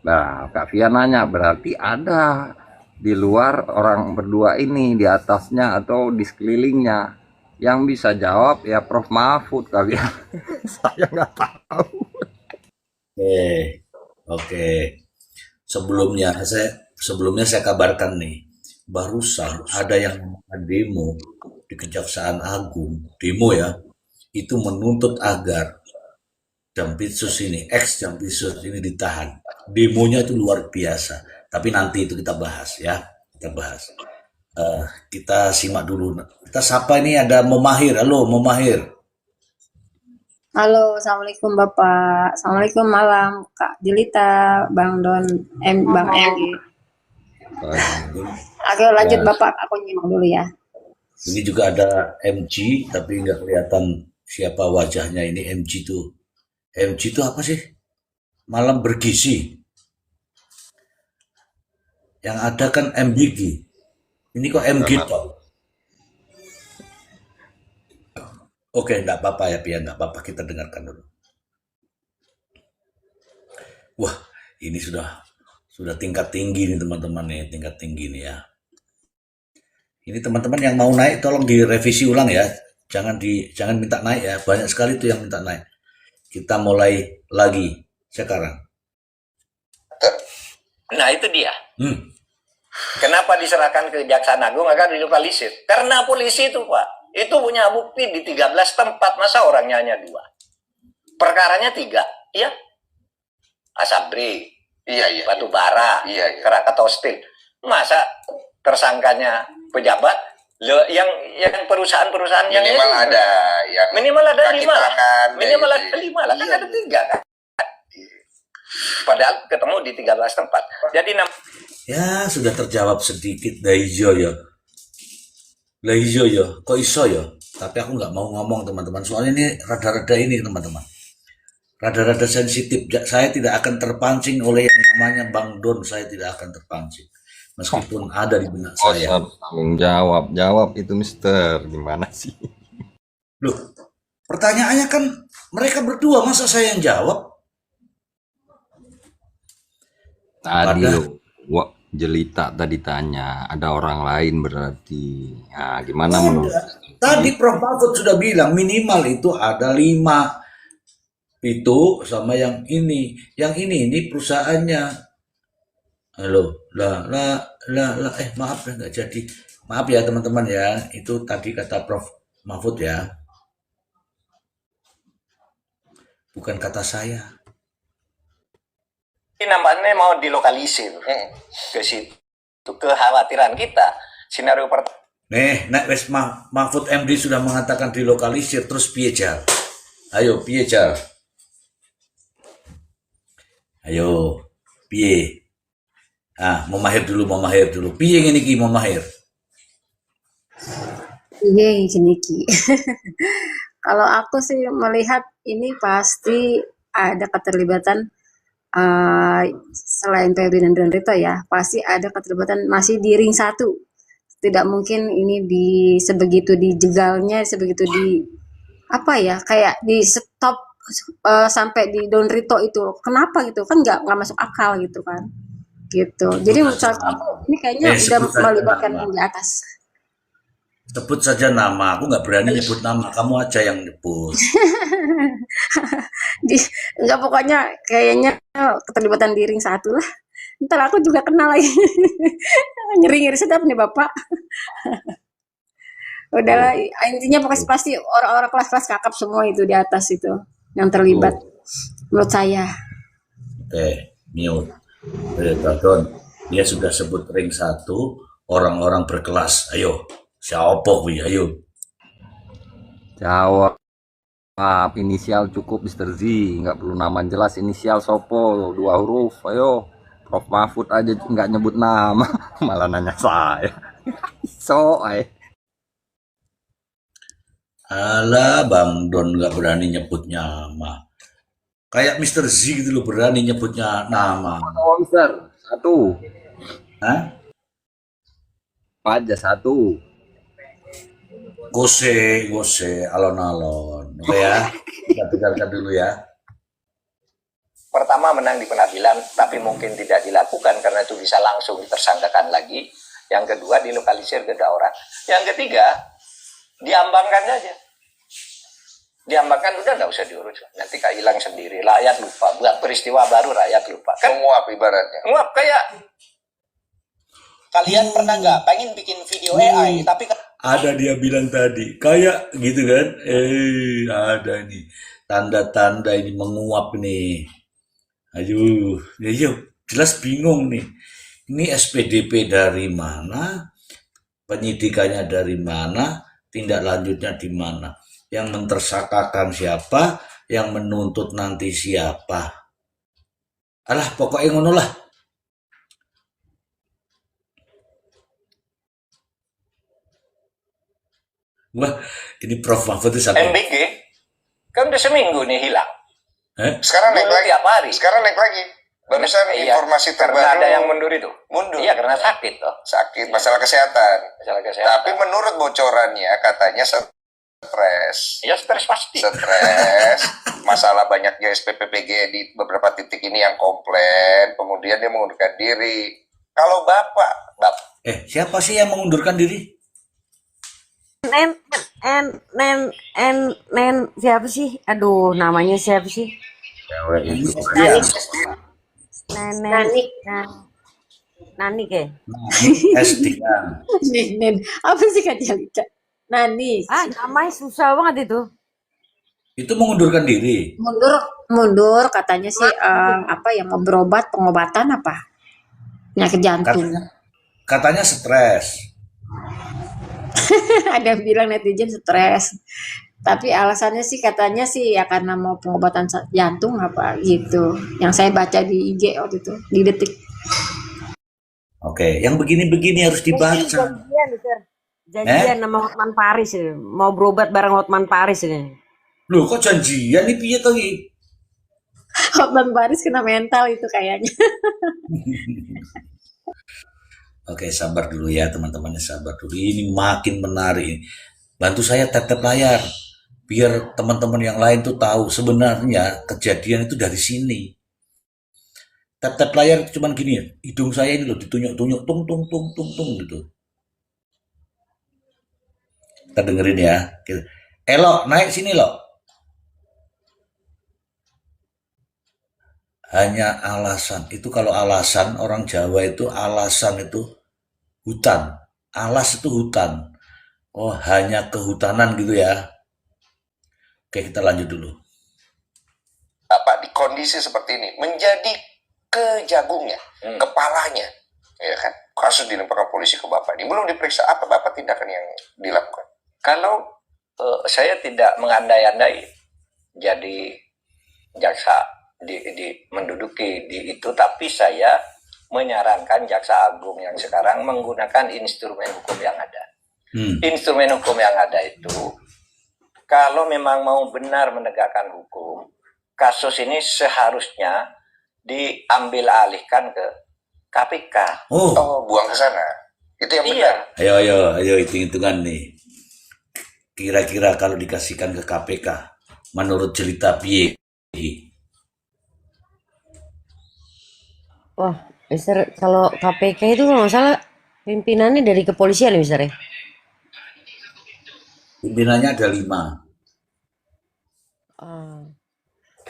Nah, Kak Fia nanya, berarti ada di luar orang berdua ini, di atasnya atau di sekelilingnya. Yang bisa jawab ya Prof Mahfud, Kak Fia. Saya nggak tahu. Oke. Sebelumnya saya kabarkan nih barusan ada yang demo di Kejaksaan Agung, demo ya, itu menuntut agar Jampitsus ini, ex Jampitsus ini ditahan. Demonya itu luar biasa. Tapi nanti itu kita bahas ya, kita bahas. Kita simak dulu. Kita sapa ini ada Momahir. Halo Momahir. Halo, Assalamualaikum Bapak. Assalamualaikum malam Kak Jelita, Bang Don, Bang Egi. Oke lanjut Bapak, aku nyimak dulu ya. Ini juga ada MG, tapi nggak kelihatan siapa wajahnya ini. MG itu apa sih? Malam bergizi. Yang ada kan MBG. Ini kok MG toh? Oke, enggak apa-apa ya, Pia, enggak apa-apa, kita dengarkan dulu. Wah, ini sudah tingkat tinggi nih teman-teman nih, tingkat tinggi nih ya. Ini teman-teman yang mau naik tolong direvisi ulang ya. Jangan minta naik ya. Banyak sekali tuh yang minta naik. Kita mulai lagi sekarang. Nah itu dia. Kenapa diserahkan ke Kejaksaan Agung agar dilokalisir? Karena polisi itu Pak, itu punya bukti di 13 tempat, masa orangnya hanya 2? Perkaranya 3, ya? Asabri, Iya. batu bara, Iya. Krakatau Steel. Masa tersangkanya pejabat? Yang perusahaan-perusahaan yang Minimal itu, ada yang minimal ada kaki 5 lah. tangan, Minimal gitu ada ya. 5 lah, kan Iya. ada 3 kan? Padahal ketemu di 13 tempat. Jadi Ya, sudah terjawab sedikit dari Joyo. Lah iso ya, kok iso ya? Tapi aku nggak mau ngomong teman-teman. Soalnya ini rada-rada ini teman-teman. Rada-rada sensitif. Saya tidak akan terpancing oleh yang namanya Bang Don. Saya tidak akan terpancing. Meskipun ada di benak saya. Tanggung jawab itu Mister. Gimana sih? Loh, pertanyaannya kan mereka berdua, masa saya yang jawab? Tadi lo, Jelita tadi tanya, ada orang lain berarti. Nah, gimana menurut? Tadi Prof. Mahfud sudah bilang minimal itu ada 5. Itu sama yang ini. Yang ini perusahaannya. Halo, maaf nggak jadi. Maaf ya teman-teman ya. Itu tadi kata Prof. Mahfud ya. Bukan kata saya. ini nampaknya mau dilokalisir ke situ. Kekhawatiran kita, skenario pertama. Nek wes Mahfud MD sudah mengatakan dilokalisir, terus piye Jal? Ayo piye Jal? Ayo piye? Momahir dulu. Piye ngene iki Momahir? Iya, Jeniki. Kalau aku sih melihat ini pasti ada keterlibatan selain Febri dan Rito ya, pasti ada keterlibatan masih di ring 1. Tidak mungkin ini sebegitu dijegalnya, sebegitu kayak di stop sampai di Don Rito itu. Kenapa gitu? Kan nggak masuk akal gitu kan. Gitu. Jadi menurut aku ini kayaknya udah melibatkan yang di atas. Sebut saja nama, aku nggak berani nyebut nama, kamu aja yang nyebut. Enggak, pokoknya kayaknya keterlibatan di ring 1 lah. Ntar aku juga kenal lagi. Nyeri sedap nih Bapak. Udahlah, intinya pasti orang-orang kelas-kelas kakap semua itu di atas itu yang terlibat. Menurut saya. Oke, mute. Don, dia sudah sebut ring 1, orang-orang berkelas. Ayo, siapa kuwi? Ayo. Jawab. Inisial cukup Mr. Z, nggak perlu nama jelas, inisial sopo 2 huruf. Ayo, Prof. Mahfud aja nggak nyebut nama, malah nanya saya. Alah, Bang Don nggak berani nyebut nama. Kayak Mr. Z gitu loh, berani nyebutnya nama. Oh, Mister, 1. Hah? Aja 1. Gose, alon-alon. Oke ya, kita dengarkan dulu ya. Pertama menang di pengadilan, tapi mungkin tidak dilakukan karena itu bisa langsung ditersangkakan lagi. Yang kedua dilokalisir ke daerah. Yang ketiga diambangkan saja. Diambangkan udah nggak usah diurus, nanti hilang sendiri. Rakyat lupa. Buat peristiwa baru rakyat lupa. Kan Menguap ibaratnya. nguap kayak Kalian pernah nggak pengen bikin video AI, tapi Ada dia bilang tadi, kayak gitu kan? Ada nih tanda-tanda ini menguap nih. Aduh, ya yuk, jelas bingung nih. Ini SPDP dari mana? Penyidikannya dari mana? Tindak lanjutnya di mana? Yang mentersangkakan siapa? Yang menuntut nanti siapa? Alah, pokoknya ngono lah. Wah, ini Prof. Mahfud itu sampai MBG kan udah seminggu nih hilang. Sekarang naik Dulu lagi. tiap hari. Sekarang naik lagi. Barusan Iya, informasi karena terbaru. ada yang mundur itu. Mundur. Iya, karena sakit toh. Sakit, masalah kesehatan. Masalah kesehatan. Tapi menurut bocorannya katanya stres. Ya stres pasti. Stres, masalah banyaknya SPPPG di beberapa titik ini yang komplain, kemudian dia mengundurkan diri. Kalau Bapak, siapa sih yang mengundurkan diri? Siapa sih? Aduh, namanya siapa sih? Cewek itu. Iya. Nani ke? S3. Nen, apa sih Kak Jalika? Nani. Namanya susah banget itu. Itu mengundurkan diri. Mundur katanya sih apa yang mau berobat, pengobatan apa? Penyakit jantung. Katanya stres. Ada yang bilang netizen stres. Tapi alasannya sih katanya sih ya karena mau pengobatan jantung apa gitu. Yang saya baca di IG waktu itu, di Detik. Oke, yang begini-begini harus dibaca. Janjian sama Hotman Paris ini. Mau berobat bareng Hotman Paris ini. Loh, kok janjian nih piye to iki? Hotman Paris kena mental itu kayaknya. Oke, sabar dulu ya teman-teman, sabar dulu. Ini makin menarik. Bantu saya tap-tap layar. Biar teman-teman yang lain tuh tahu sebenarnya kejadian itu dari sini. Tap-tap layar itu cuman gini ya. Hidung saya ini loh ditunjuk-tunjuk tung tung tung tung tung gitu. Kita dengerin ya. Lo, naik sini lo. Hanya alasan. Itu kalau alasan orang Jawa itu alasan itu hutan. Alas itu hutan. Oh, hanya kehutanan gitu ya. Oke, kita lanjut dulu. Bapak di kondisi seperti ini menjadi kejagungnya, kepalanya, ya kan? Kasus dilaporkan polisi ke Bapak ini belum diperiksa. Apa Bapak tindakan yang dilakukan? Kalau saya tidak mengandai-andai jadi jaksa menduduki di itu, tapi saya menyarankan Jaksa Agung yang sekarang menggunakan instrumen hukum yang ada. Instrumen hukum yang ada itu, kalau memang mau benar menegakkan hukum, kasus ini seharusnya diambil alihkan ke KPK. Oh, buang ke sana. Itu yang benar. Ayo hitung-hitungan nih. Kira-kira kalau dikasihkan ke KPK, menurut cerita piye? Wah, Mister, kalau KPK itu kalau nggak salah pimpinannya dari kepolisian, Mister ya? Pimpinannya ada 5.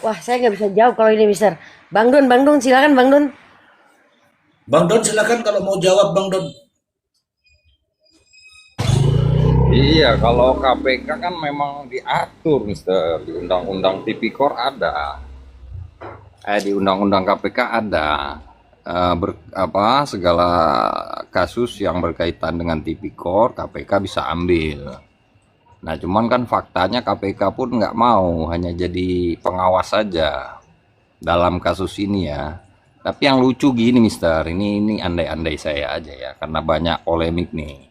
Wah, saya nggak bisa jawab kalau ini, Mister. Bang Don, silakan Bang Don. Bang Don silakan kalau mau jawab Bang Don. Iya, kalau KPK kan memang diatur, Mister. Di Undang-Undang Tipikor ada. Di Undang-Undang KPK ada. Segala kasus yang berkaitan dengan Tipikor, KPK bisa ambil. Nah, cuman kan faktanya KPK pun nggak mau, hanya jadi pengawas saja dalam kasus ini ya. Tapi yang lucu gini, Mister, ini andai-andai saya aja ya, karena banyak polemik nih.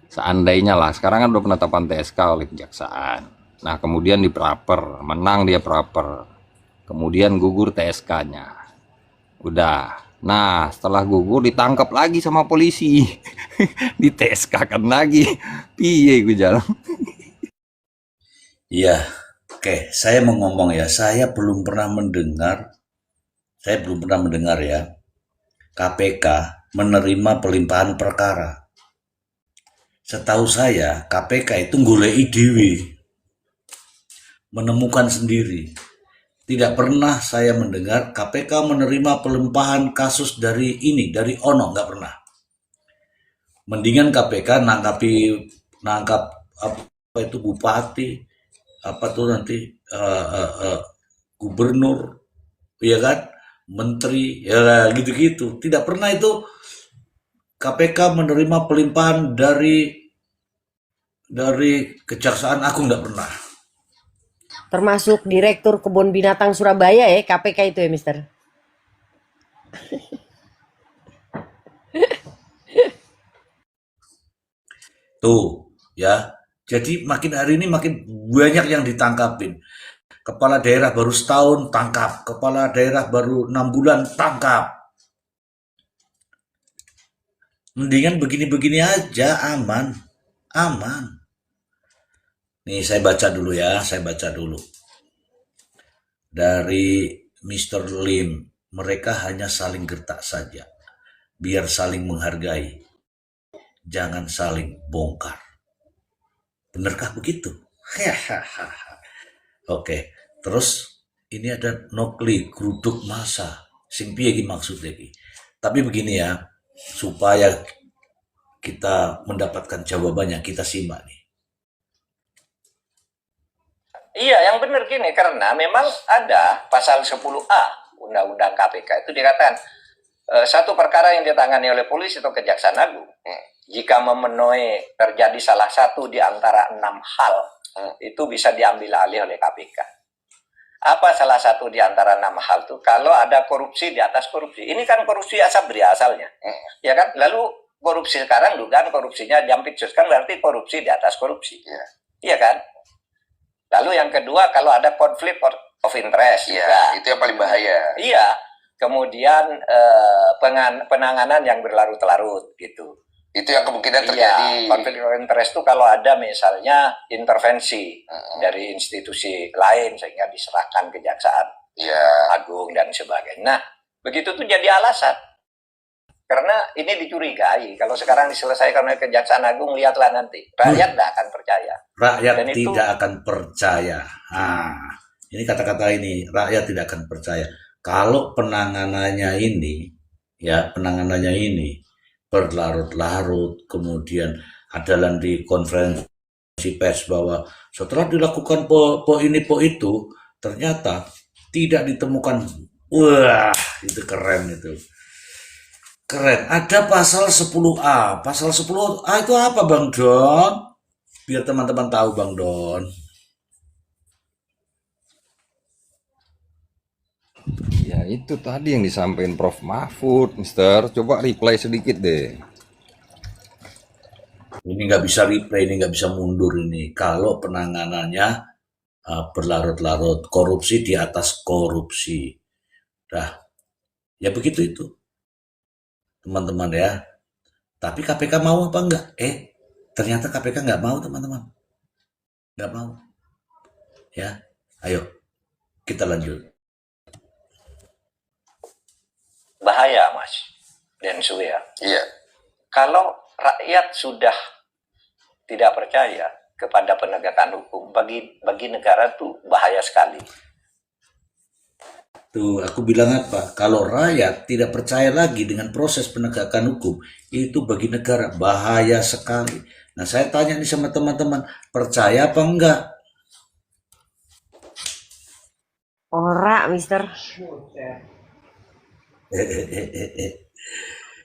Seandainya lah, sekarang kan udah penetapan TSK oleh kejaksaan. Nah, kemudian diperaper, menang dia peraper. Kemudian gugur TSK-nya. Udah. Nah, setelah gugur ditangkap lagi sama polisi. Di TSK kan lagi. Piye gue jalan. Iya. Oke, saya mau ngomong ya. Saya belum pernah mendengar ya. KPK menerima pelimpahan perkara. Setahu saya, KPK itu goleki dhewe. Menemukan sendiri. Tidak pernah saya mendengar KPK menerima pelimpahan kasus dari ono, nggak pernah. Mendingan KPK nangkap apa itu bupati, apa tuh nanti gubernur, ya kan, menteri, ya gitu-gitu. Tidak pernah itu KPK menerima pelimpahan dari Kejaksaan Agung, nggak pernah. Termasuk Direktur Kebun Binatang Surabaya ya, KPK itu ya, Mister. Tuh, ya. Jadi makin hari ini makin banyak yang ditangkapin. Kepala daerah baru setahun tangkap, kepala daerah baru 6 bulan tangkap. Mendingan begini-begini aja, aman, aman. Nih saya baca dulu ya, saya baca dulu. Dari Mr. Lim, mereka hanya saling gertak saja, biar saling menghargai, jangan saling bongkar. Benarkah begitu? Oke, terus ini ada Nokli, geruduk masa. Sing piye iki maksudnya iki? Tapi begini ya, supaya kita mendapatkan jawabannya, kita simak nih. Iya, yang benar gini, karena memang ada pasal 10A Undang-Undang KPK itu dikatakan satu perkara yang ditangani oleh polisi atau Kejaksaan Agung, jika memenuhi terjadi salah satu di antara 6 hal, itu bisa diambil alih oleh KPK. Apa salah satu di antara 6 hal itu? Kalau ada korupsi di atas korupsi, ini kan korupsi asabri asalnya, ya kan? Lalu korupsi sekarang dugaan korupsinya jampitsus, kan berarti korupsi di atas korupsi, iya kan? Lalu yang kedua, kalau ada konflik of interest, Iya, itu yang paling bahaya. iya. Kemudian penanganan yang berlarut-larut gitu. Itu yang kemungkinan terjadi. Iya, konflik of interest itu kalau ada misalnya intervensi dari institusi lain sehingga diserahkan Kejaksaan Agung dan sebagainya. Nah, begitu tuh jadi alasan. Karena ini dicurigai, kalau sekarang diselesaikan oleh Kejaksaan Agung, lihatlah nanti, rakyat tidak akan percaya. Rakyat Dan itu- tidak akan percaya. Ini kata-kata ini, rakyat tidak akan percaya. Kalau penanganannya ini berlarut-larut, kemudian adalah di konferensi pers bahwa setelah dilakukan po ini po itu, ternyata tidak ditemukan. Wah, itu keren itu. Keren. Ada pasal 10A. Pasal 10A itu apa, Bang Don? Biar teman-teman tahu, Bang Don. Ya itu tadi yang disampaikan Prof. Mahfud, Mister. Coba reply sedikit deh. Ini nggak bisa replay, ini nggak bisa mundur ini. Kalau penanganannya berlarut-larut, korupsi di atas korupsi. Dah, ya begitu itu. Teman-teman ya. Tapi KPK mau apa enggak? Ternyata KPK nggak mau, teman-teman. Nggak mau. Ya, ayo kita lanjut. Bahaya, Mas Densu ya. Iya. Kalau rakyat sudah tidak percaya kepada penegakan hukum, bagi negara itu bahaya sekali. Tuh, aku bilang apa? Kalau rakyat tidak percaya lagi dengan proses penegakan hukum, itu bagi negara bahaya sekali. Nah, saya tanya nih sama teman-teman, percaya apa enggak? Ora, Mister. Iya,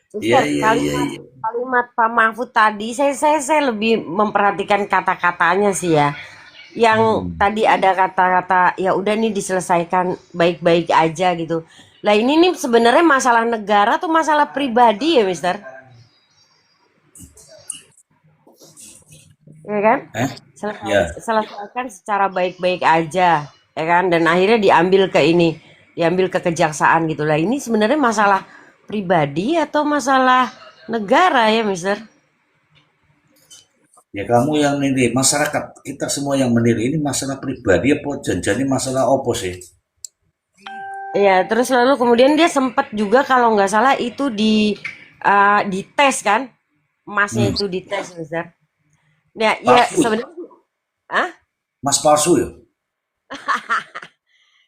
Ustaz, iya, iya, iya. kalimat Pak Mahfud tadi, saya lebih memperhatikan kata-katanya sih ya. Yang tadi ada kata-kata, ya udah nih diselesaikan baik-baik aja gitu. Lah ini nih sebenarnya masalah negara tuh masalah pribadi ya, Mister? Ya kan? Ya. Selesaikan secara baik-baik aja, ya kan? Dan akhirnya diambil ke kejaksaan gitu. Lah ini sebenarnya masalah pribadi atau masalah negara ya, Mister? Ya kamu yang menilai, masyarakat kita semua yang menilai ini masalah pribadi apa janjani masalah opo sih? Ya, terus lalu kemudian dia sempat juga kalau nggak salah itu dites kan, emasnya itu dites, Mister. Ya, ya Palsu. sebenarnya, Mas palsu ya?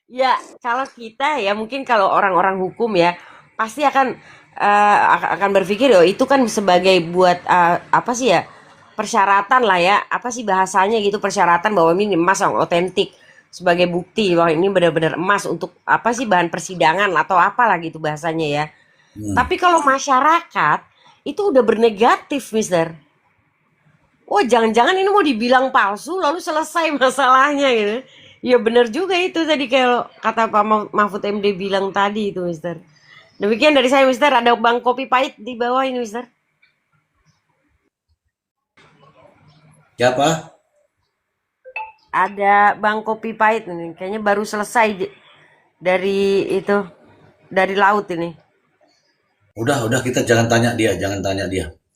ya kalau kita ya mungkin kalau orang-orang hukum ya pasti akan akan berpikir oh itu kan sebagai buat apa sih ya, persyaratan lah ya, apa sih bahasanya gitu, persyaratan bahwa ini emas yang otentik sebagai bukti bahwa ini benar-benar emas untuk apa sih, bahan persidangan atau apalah gitu bahasanya ya. Tapi kalau masyarakat itu udah bernegatif, Mister. Oh, jangan-jangan ini mau dibilang palsu lalu selesai masalahnya gitu. Ya benar juga itu tadi kayak kata Pak Mahfud MD bilang tadi itu, Mister. Demikian dari saya, Mister. Ada Bang Kopi Pahit di bawah ini, Mister. Siapa? Ada Bang Kopi Pahit ini. Kayaknya baru selesai dari itu, dari laut ini. Udah kita jangan tanya dia.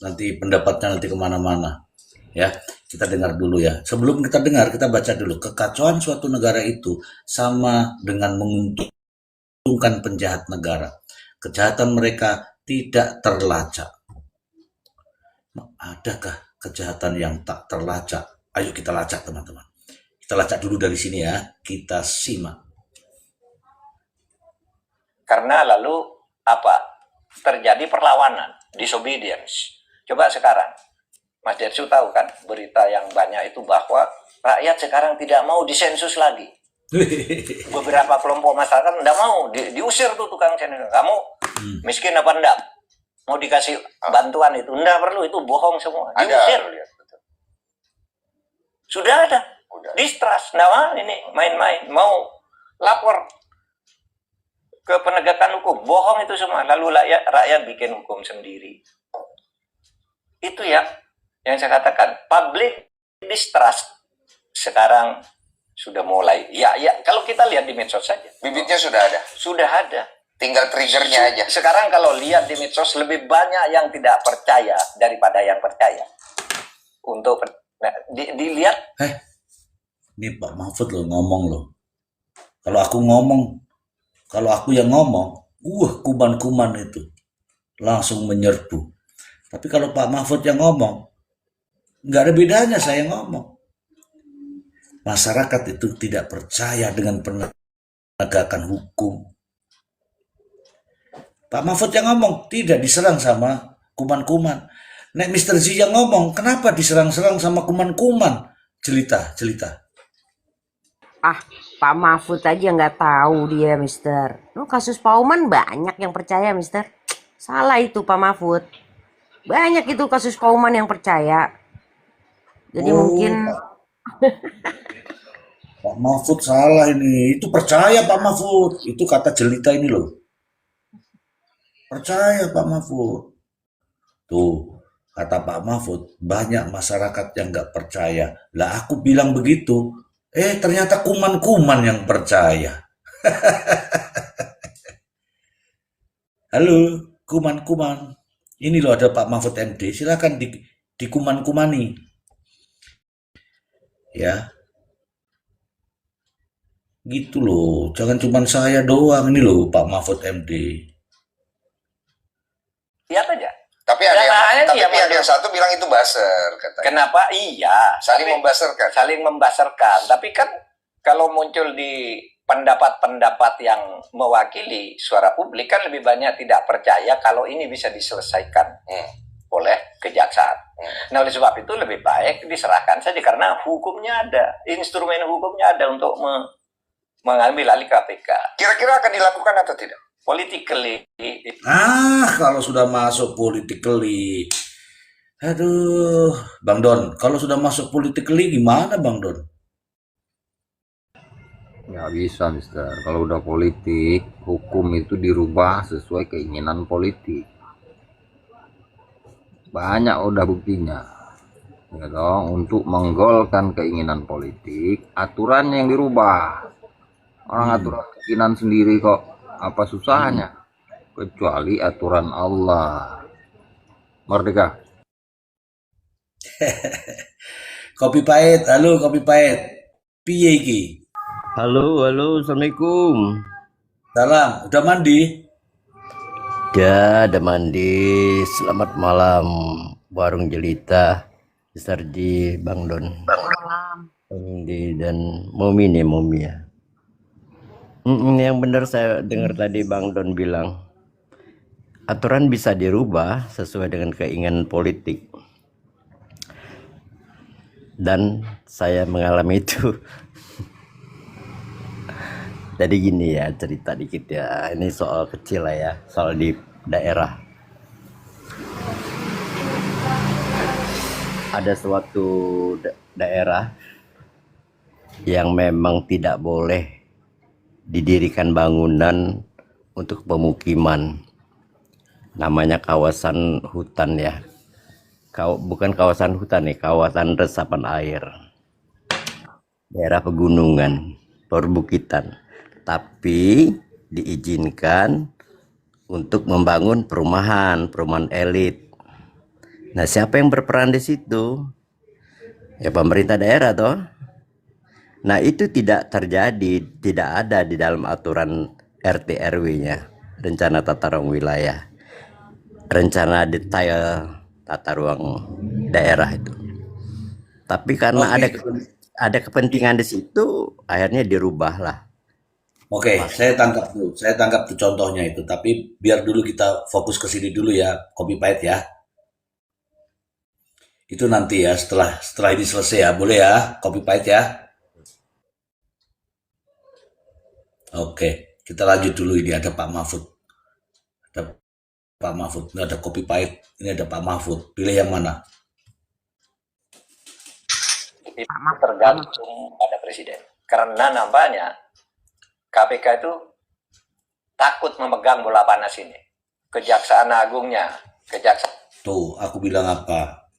Nanti pendapatnya nanti kemana-mana. Ya, kita dengar dulu ya. Sebelum kita dengar, kita baca dulu. Kekacauan suatu negara itu sama dengan menguntungkan penjahat negara. Kejahatan mereka tidak terlacak. Adakah kejahatan yang tak terlacak? Ayo kita lacak, teman-teman. Kita lacak dulu dari sini ya. Kita simak. Karena lalu apa? Terjadi perlawanan, disobedience. Coba sekarang, Mas Dersu tahu kan berita yang banyak itu bahwa rakyat sekarang tidak mau disensus lagi. Beberapa kelompok masyarakat tidak mau, diusir tuh tukang sensus. Kamu miskin apa enggak? Mau dikasih bantuan itu enggak perlu, itu bohong semua. Diusir. Sudah ada. Distrust, enggak mau ini main-main, mau lapor ke penegakan hukum, bohong itu semua. Lalu rakyat bikin hukum sendiri. Itu ya yang saya katakan, public distrust sekarang sudah mulai. Ya, kalau kita lihat di medsos saja. Bibitnya sudah ada. Sudah ada. Tinggal triggernya aja. Sekarang kalau lihat di medsos lebih banyak yang tidak percaya daripada yang percaya. Untuk dilihat. Ini Pak Mahfud loh ngomong loh. Kalau aku yang ngomong, kuman-kuman itu langsung menyerbu. Tapi kalau Pak Mahfud yang ngomong, nggak ada bedanya saya ngomong. Masyarakat itu tidak percaya dengan penegakan hukum. Pak Mahfud yang ngomong tidak diserang sama kuman-kuman. Nek Mr. Z yang ngomong, kenapa diserang-serang sama kuman-kuman? Jelita. Pak Mahfud aja nggak tahu dia, Mister. Kasus Pauman banyak yang percaya, Mister. Salah itu Pak Mahfud. Banyak itu kasus Pauman yang percaya. Jadi mungkin Pak Mahfud salah ini. Itu percaya Pak Mahfud. Itu kata jelita ini loh. Percaya Pak Mahfud. Tuh, kata Pak Mahfud, banyak masyarakat yang nggak percaya. Lah aku bilang begitu. Ternyata kuman-kuman yang percaya. Halo, kuman-kuman. Ini loh ada Pak Mahfud MD. Silakan dikuman-kumani. Ya. Gitu loh, jangan cuma saya doang ini loh Pak Mahfud MD. Lihat aja. Tapi ada yang satu bilang itu buzzer katanya. Kenapa? Iya. Saling membuzerkan. Saling membuzerkan. Tapi kan kalau muncul di pendapat-pendapat yang mewakili suara publik kan lebih banyak tidak percaya kalau ini bisa diselesaikan oleh kejaksaan. Nah oleh sebab itu lebih baik diserahkan saja karena hukumnya ada, instrumen hukumnya ada untuk mengambil alih KPK. Kira-kira akan dilakukan atau tidak? Politically. Kalau sudah masuk politically. Aduh, Bang Don, kalau sudah masuk politically gimana Bang Don? Ya bisa, Mister. Kalau udah politik, hukum itu dirubah sesuai keinginan politik. Banyak udah buktinya. Ya dong, untuk menggolkan keinginan politik, aturan yang dirubah. Orang aturan keinginan sendiri kok. Apa susahnya? Kecuali aturan Allah. Merdeka. Kopi Pahit, halo Kopi Pahit. Piye iki? Halo, assalamualaikum. Salam, udah mandi? Udah mandi. Selamat malam, Warung Jelita, Sarji, Bang Don, Bang Indi dan Momi nih, Momi ya. Yang benar saya dengar tadi Bang Don bilang aturan bisa dirubah sesuai dengan keinginan politik. Dan saya mengalami itu. Jadi gini ya, cerita dikit ya. Ini soal kecil lah ya, soal di daerah. Ada suatu daerah yang memang tidak boleh didirikan bangunan untuk pemukiman. Namanya kawasan hutan ya. Bukan kawasan hutan nih, kawasan resapan air. Daerah pegunungan, perbukitan. Tapi diizinkan untuk membangun perumahan elit. Nah, siapa yang berperan di situ? Ya pemerintah daerah toh. Nah, itu tidak terjadi, tidak ada di dalam aturan RT RW-nya, rencana tata ruang wilayah, rencana detail tata ruang daerah itu. Tapi karena ada kepentingan di situ, akhirnya dirubah lah. Oke, saya tangkap tuh contohnya itu. Tapi biar dulu kita fokus ke sini dulu ya, Kopi Pahit ya. Itu nanti ya, setelah ini selesai ya, boleh ya, Kopi Pahit ya. Oke, kita lanjut dulu. Ini ada Pak Mahfud. Ada Pak Mahfud, ini ada Kopi Pahit, ini ada Pak Mahfud. Pilih yang mana? Itu tergantung pada presiden. Karena nampaknya KPK itu takut memegang bola panas ini. Kejaksaan Agungnya, Tuh, aku bilang apa?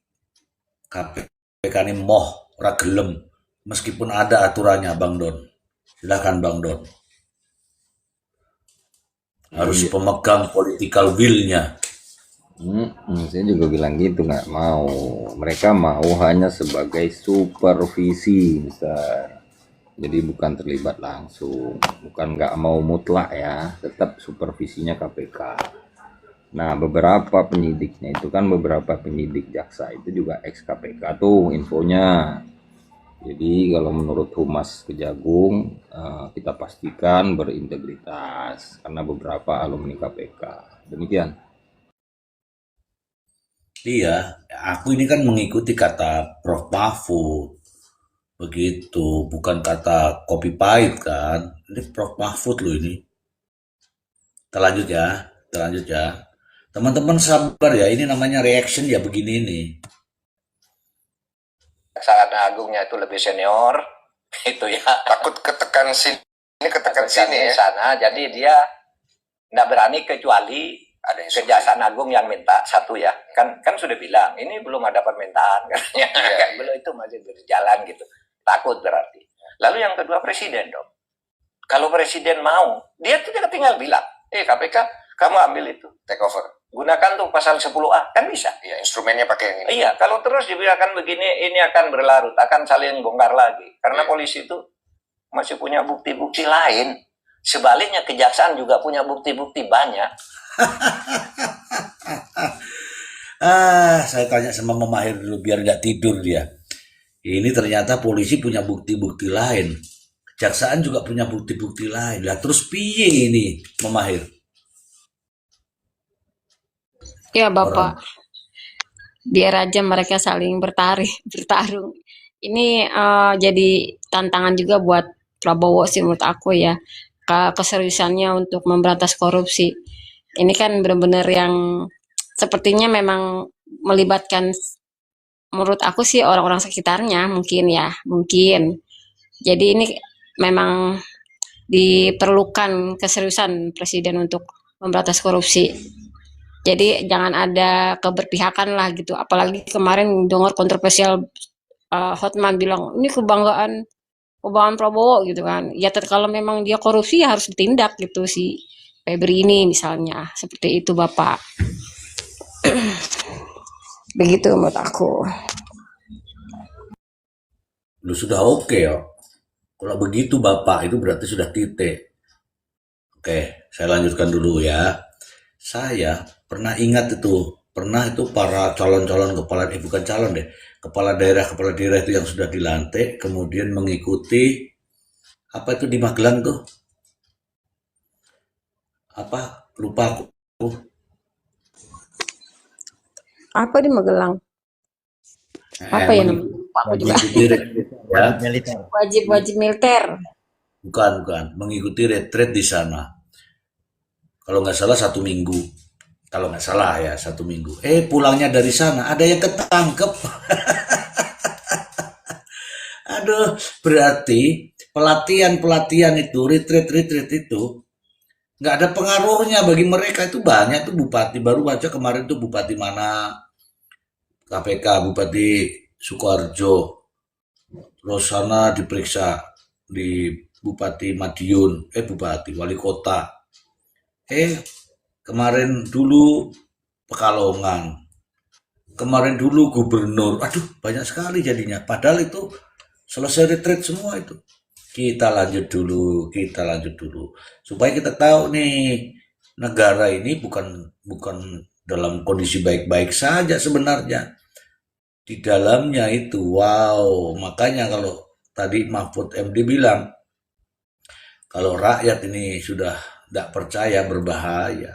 KPK ini moh, ragelem. Meskipun ada aturannya, Bang Don. Silakan Bang Don. Harus pemegang political will-nya. Saya juga bilang gitu, nggak mau. Mereka mau hanya sebagai supervisi, Mister. Jadi bukan terlibat langsung, bukan nggak mau mutlak ya, tetap supervisinya KPK. Nah, beberapa penyidiknya itu kan beberapa penyidik jaksa itu juga ex KPK tuh infonya. Jadi kalau menurut Humas Kejagung, kita pastikan berintegritas karena beberapa alumni KPK. Demikian. Iya, aku ini kan mengikuti kata Prof. Mahfud. Begitu, bukan kata Kopi Pahit kan. Ini Prof. Mahfud loh ini. Kita lanjut ya. Teman-teman sabar ya, ini namanya reaction ya begini nih. Kejaksaan Agungnya itu lebih senior, itu ya. Takut ketekan sini, ketekan sini ya. Sana, jadi dia nggak berani kecuali ada Kejaksaan Agung yang minta satu ya. Kan sudah bilang, ini belum ada permintaan katanya. Belum, itu masih berjalan gitu. Takut berarti. Lalu yang kedua presiden dong. Kalau presiden mau, dia tuh tinggal bilang, KPK, kamu ambil itu, Take over. gunakan tuh pasal 10A, kan bisa. Iya, instrumennya pakai yang ini. Iya, kalau terus dibiarkan begini, ini akan berlarut, akan saling bongkar lagi. Karena polisi itu masih punya bukti-bukti lain. Sebaliknya kejaksaan juga punya bukti-bukti banyak. Saya tanya sama Mama Mahir dulu biar nggak tidur dia. Ini ternyata polisi punya bukti-bukti lain. Kejaksaan juga punya bukti-bukti lain. Lah terus piye ini, Mama Mahir? Ya Bapak, biar aja mereka saling bertarung. Ini jadi tantangan juga buat Prabowo sih menurut aku ya. Keseriusannya untuk memberantas korupsi. Ini kan benar-benar yang sepertinya memang melibatkan, menurut aku sih, orang-orang sekitarnya mungkin ya, mungkin. Jadi ini memang diperlukan keseriusan presiden untuk memberantas korupsi. Jadi jangan ada keberpihakan lah gitu. Apalagi kemarin dengar kontroversial, Hotman bilang ini kebanggaan Prabowo gitu kan. Ya kalau memang dia korupsi ya harus ditindak gitu si Febri ini misalnya. Seperti itu Bapak. Begitu menurut aku. Lu sudah oke ya. Kalau begitu Bapak, itu berarti sudah titik. Oke, saya lanjutkan dulu ya. Saya pernah ingat itu, para calon-calon bukan calon deh, kepala daerah itu yang sudah dilantik, kemudian mengikuti, apa itu di Magelang tuh? Apa? Lupa aku. Apa di Magelang? Apa ya namanya? Lupa aku juga. Wajib Ya, militer. Wajib militer. bukan mengikuti retret di sana. Kalau nggak salah 1 minggu. Kalau nggak salah ya 1 minggu. Pulangnya dari sana ada yang ketangkep. Aduh, berarti pelatihan itu, retret itu nggak ada pengaruhnya bagi mereka. Itu banyak tuh bupati, baru aja kemarin tuh bupati mana, KPK, Bupati Sukoharjo, terus sana diperiksa di Bupati Madiun, Bupati, Wali Kota, kemarin dulu Pekalongan, kemarin dulu Gubernur, aduh banyak sekali jadinya, padahal itu selesai retreat semua itu. Kita lanjut dulu, supaya kita tahu nih, negara ini bukan dalam kondisi baik-baik saja sebenarnya. Di dalamnya itu, wow, makanya kalau tadi Mahfud MD bilang, kalau rakyat ini sudah tidak percaya, berbahaya.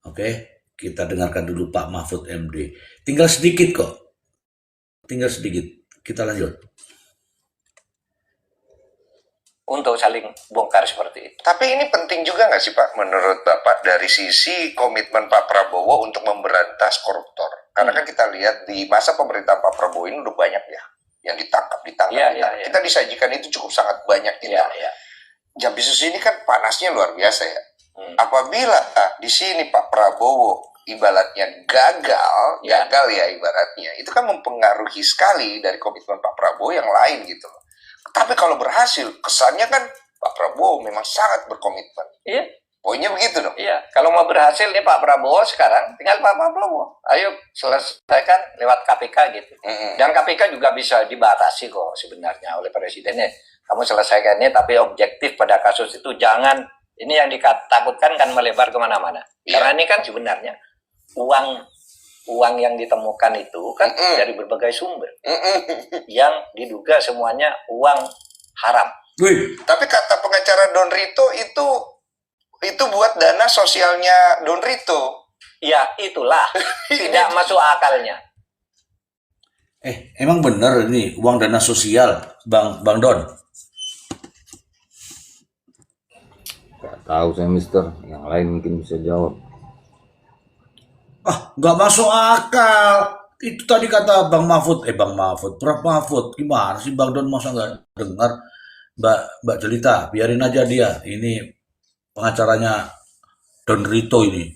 Oke, kita dengarkan dulu Pak Mahfud MD. Tinggal sedikit kok, kita lanjut. Untuk saling bongkar seperti itu. Tapi ini penting juga nggak sih Pak, menurut Bapak, dari sisi komitmen Pak Prabowo untuk memberantas koruptor? Karena kan kita lihat di masa pemerintahan Pak Prabowo ini udah banyak ya yang ditangkap. Ya. Kita disajikan itu cukup sangat banyak gitu. Ya. Jampisus ini kan panasnya luar biasa ya. Apabila di sini Pak Prabowo ibaratnya gagal ya ibaratnya, itu kan mempengaruhi sekali dari komitmen Pak Prabowo yang lain gitu loh. Tapi kalau berhasil, kesannya kan Pak Prabowo memang sangat berkomitmen. Iya. Poinnya begitu dong. Iya. Kalau mau berhasil nih Pak Prabowo sekarang, tinggal Pak Prabowo. Ayo selesaikan lewat KPK gitu. Dan KPK juga bisa dibatasi kok sebenarnya oleh presidennya. Kamu selesaikan ini, tapi objektif pada kasus itu. Jangan, ini yang ditakutkan kan melebar kemana-mana. Karena ini kan sebenarnya uang yang ditemukan itu kan dari berbagai sumber yang diduga semuanya uang haram. Wih, Tapi kata pengacara Don Rito itu buat dana sosialnya Don Rito. Ya itulah tidak masuk akalnya. emang bener ini uang dana sosial, Bang Don? Nggak tahu saya Mister, yang lain mungkin bisa jawab. Nggak masuk akal. Itu tadi kata Prof Mahfud, gimana sih Bang Don, masa nggak dengar? Mbak Jelita, biarin aja dia. Ini pengacaranya Don Rito ini.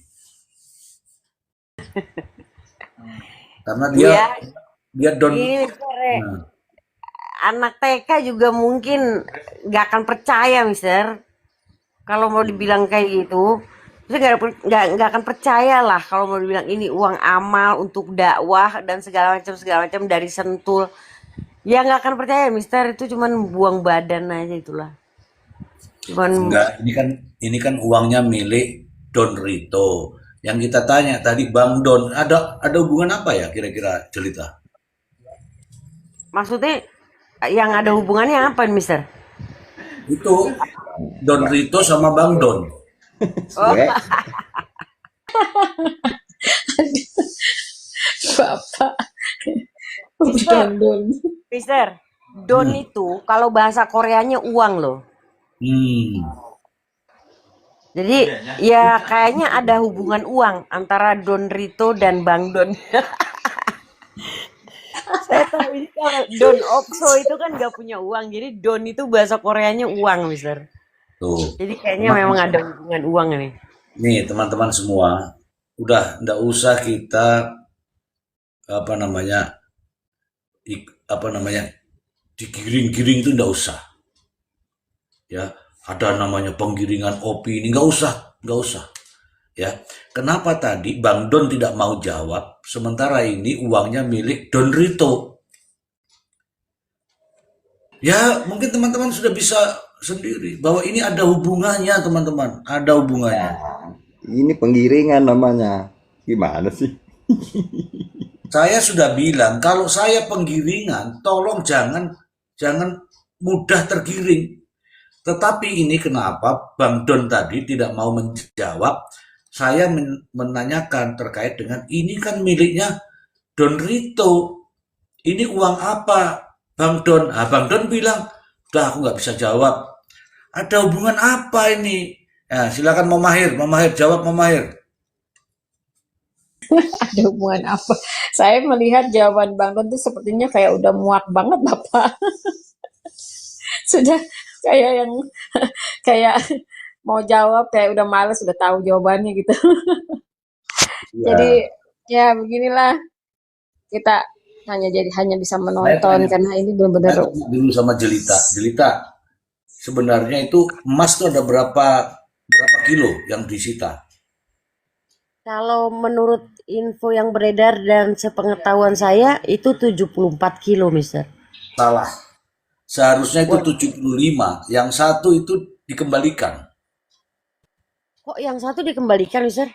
Karena dia Don. Ini anak TK juga mungkin nggak akan percaya, Mister. Kalau mau dibilang kayak gitu. Saya nggak akan percaya lah kalau mau dibilang ini uang amal untuk dakwah dan segala macam dari Sentul. Ya nggak akan percaya, Mister. Itu cuman buang badan aja itulah. Enggak, ini kan uangnya milik Don Rito. Yang kita tanya tadi Bang Don, ada hubungan apa ya kira-kira, Jelita? Maksudnya yang ada hubungannya apa, Mister? Itu Don Rito sama Bang Don. Bapak. Mister, Don itu kalau bahasa Koreanya uang loh. Jadi ya kayaknya ada hubungan uang antara Don Rito dan Bang Don. Saya tahu ini kalau Don Okso itu kan nggak punya uang, jadi Don itu bahasa Koreanya uang, Mister. Tuh. Jadi kayaknya memang ada hubungan uang nih. Nih teman-teman semua, udah nggak usah kita digiring-giring, itu nggak usah. Ya, ada namanya penggiringan opini, nggak usah. Ya, kenapa tadi Bang Don tidak mau jawab, sementara ini uangnya milik Don Rito? Ya, mungkin teman-teman sudah bisa sendiri bahwa ini ada hubungannya, teman-teman, ada hubungannya. Ini penggiringan namanya. Gimana sih? Saya sudah bilang, kalau saya penggiringan, tolong jangan mudah tergiring. Tetapi ini kenapa Bang Don tadi tidak mau menjawab, saya menanyakan terkait dengan ini kan miliknya Don Rito. Ini uang apa, Bang Don? Ah, Bang Don bilang, udah aku nggak bisa jawab. Ada hubungan apa ini? Ya, silakan Mamahir jawab Mamahir. Ada hubungan apa? Saya melihat jawaban Bang Don itu sepertinya kayak udah muak banget Bapak. Sudah kayak yang kayak mau jawab kayak udah males, udah tahu jawabannya gitu. Jadi Ya, ya beginilah kita hanya bisa saya menonton tanya, karena ini saya benar-benar tanya dulu sama Jelita. Jelita, sebenarnya itu emas tuh ada berapa kilo yang disita? Kalau menurut info yang beredar dan sepengetahuan saya itu 74 kilo, Mister. Salah. Seharusnya itu Wah, 75, yang satu itu dikembalikan. kok yang satu dikembalikan, Mister?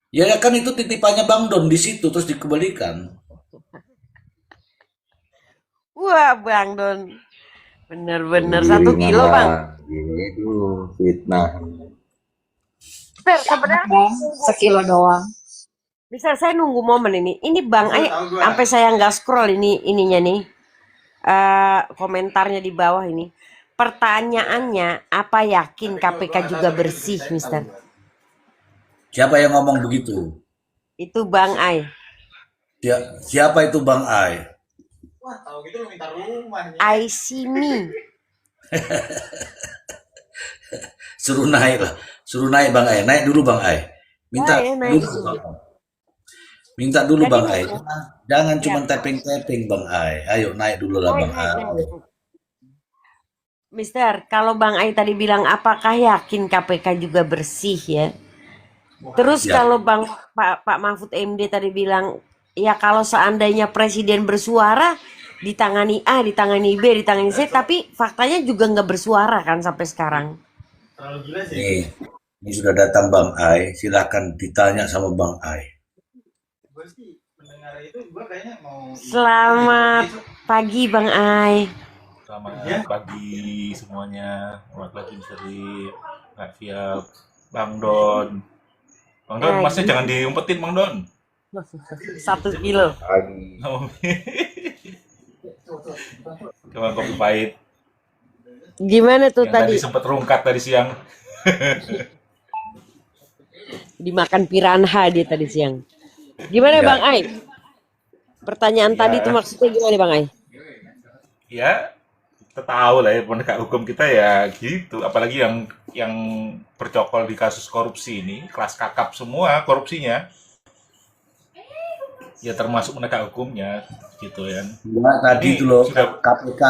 Ya kan itu titipannya Bang Don di situ terus dikembalikan. Wah, Bang Don. Bener-bener Sendiri 1 kilo, malah Bang. gitu fitnah. Mister, sebenarnya Bang, sekilo doang. Mister, saya nunggu momen ini. Ini Bang Ai, sampai saya nggak scroll ininya nih. Komentarnya di bawah ini. Pertanyaannya, apa yakin KPK juga bersih, Mister? Siapa yang ngomong begitu? Itu Bang Ai. Siapa itu Bang Ai? I see me. Suruh naik lah. Suruh naik Bang Ai. Naik dulu Bang Ai. Minta Naik dulu. dulu. Minta dulu Jadi Bang Ai. Mister, Jangan ya. cuma tapping-tapping Bang Ai. Ayo naik dulu lah Bang Ai. Mister, kalau Bang Ai tadi bilang apakah yakin KPK juga bersih ya? Terus Ya. kalau Pak Mahfud MD tadi bilang ya kalau seandainya presiden bersuara ditangani A, ditangani B, ditangani C, tapi faktanya juga nggak bersuara kan sampai sekarang. Ini sudah datang Bang Ai. Silahkan ditanya sama Bang Ai. Selamat pagi Bang Ai. Selamat pagi semuanya. Selamat pagi Mr. Rip, Kak Fial, Bang Don. Bang Don, masnya jangan diumpetin Bang Don. 1 kilo. Coba kopi pahit. Gimana tuh Yang tadi? tadi sempat rungkat tadi siang. Dimakan piranha dia tadi siang. Gimana Ya. Bang Ai? Pertanyaan tadi Ya. tuh maksudnya gimana Bang Ai? Ya, kita tahu lah ya penegak hukum kita ya gitu. Apalagi yang bercokol di kasus korupsi ini, kelas kakap semua korupsinya. Ya termasuk penegak hukumnya gitu ya. Ya, tadi Ini itu loh sudah KPK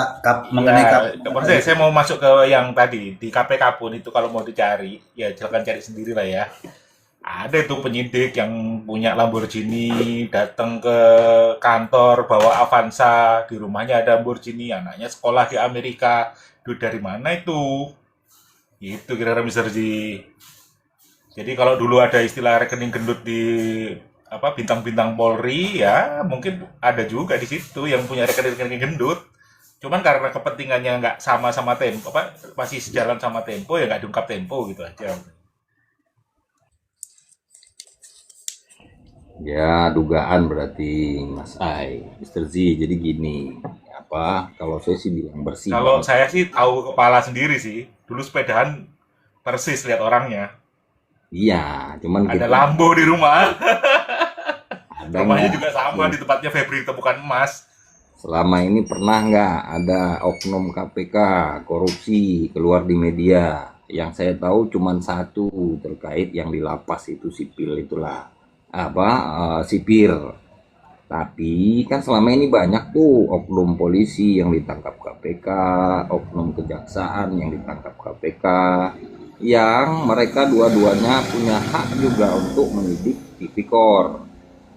mengenai ya, KPK. maksud saya mau masuk ke yang tadi di KPK pun itu kalau mau dicari ya silakan cari sendiri lah ya. Ada itu penyidik yang punya Lamborghini datang ke kantor bawa Avanza, di rumahnya ada Lamborghini, anaknya sekolah di Amerika. Duit dari mana itu? Itu kira-kira Mr. G. Jadi kalau dulu ada istilah rekening gendut di bintang-bintang Polri ya mungkin ada juga di situ yang punya rekening gendut. Cuman karena kepentingannya nggak sama Tempo, masih sejalan sama Tempo ya nggak diungkap Tempo gitu aja. Ya, dugaan berarti Mas Ai, Mr. Z. Jadi gini, kalau saya sih bilang bersih. Kalau saya sih tahu kepala sendiri sih. Dulu sepedahan persis lihat orangnya. Iya, cuman Ada Lambo di rumah. ada Rumahnya nggak? juga sama di tempatnya Febri ditemukan emas. Selama ini pernah nggak ada oknum KPK korupsi keluar di media? Yang saya tahu cuman satu terkait yang di lapas itu sipil itulah sipir. Tapi kan selama ini banyak tuh oknum polisi yang ditangkap KPK, oknum kejaksaan yang ditangkap KPK, yang mereka dua-duanya punya hak juga untuk menyidik tipikor.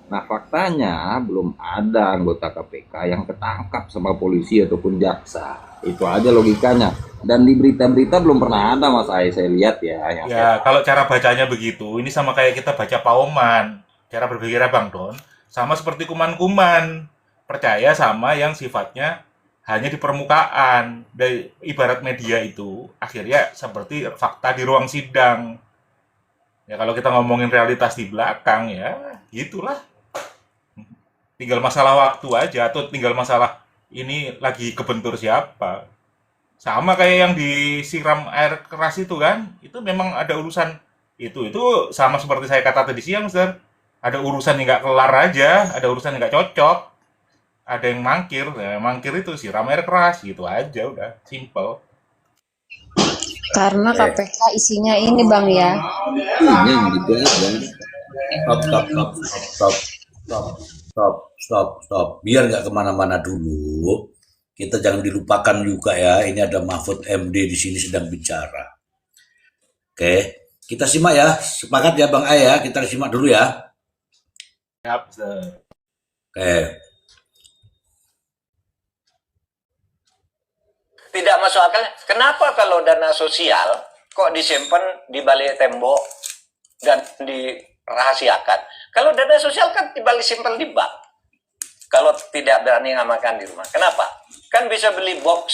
Nah faktanya belum ada anggota KPK yang ketangkap sama polisi ataupun jaksa. Itu aja logikanya. Dan di berita-berita belum pernah ada Mas Ai, saya lihat ya. Ya, kalau cara bacanya begitu, ini sama kayak kita baca pauman. Cara berpikirnya Bang Don, sama seperti kuman-kuman. Percaya sama yang sifatnya hanya di permukaan. Dari ibarat media itu, akhirnya seperti fakta di ruang sidang. Ya kalau kita ngomongin realitas di belakang ya gitulah. Tinggal masalah waktu aja atau tinggal masalah ini lagi kebentur siapa. Sama kayak yang disiram air keras itu kan, itu memang ada urusan itu sama seperti saya kata tadi siang, Mister. Ada urusan yang nggak kelar aja, ada urusan yang nggak cocok, ada yang mangkir, ya, mangkir itu siram air keras gitu aja udah, simple. Karena KPK isinya ini Bang ya. Ini gitu aja. Stop. Biar nggak kemana-mana dulu. Kita jangan dilupakan juga ya. Ini ada Mahfud MD di sini sedang bicara. Oke, kita simak ya. Sepakat ya Bang Ay ya. Kita simak dulu ya. Yap, Mister. Oke. Tidak masuk akal. Kenapa kalau dana sosial kok disimpan di balik tembok dan dirahasiakan? Kalau dana sosial kan dibalik simpan di bank. Kalau tidak berani ngamalkan di rumah. Kenapa? Kan bisa beli box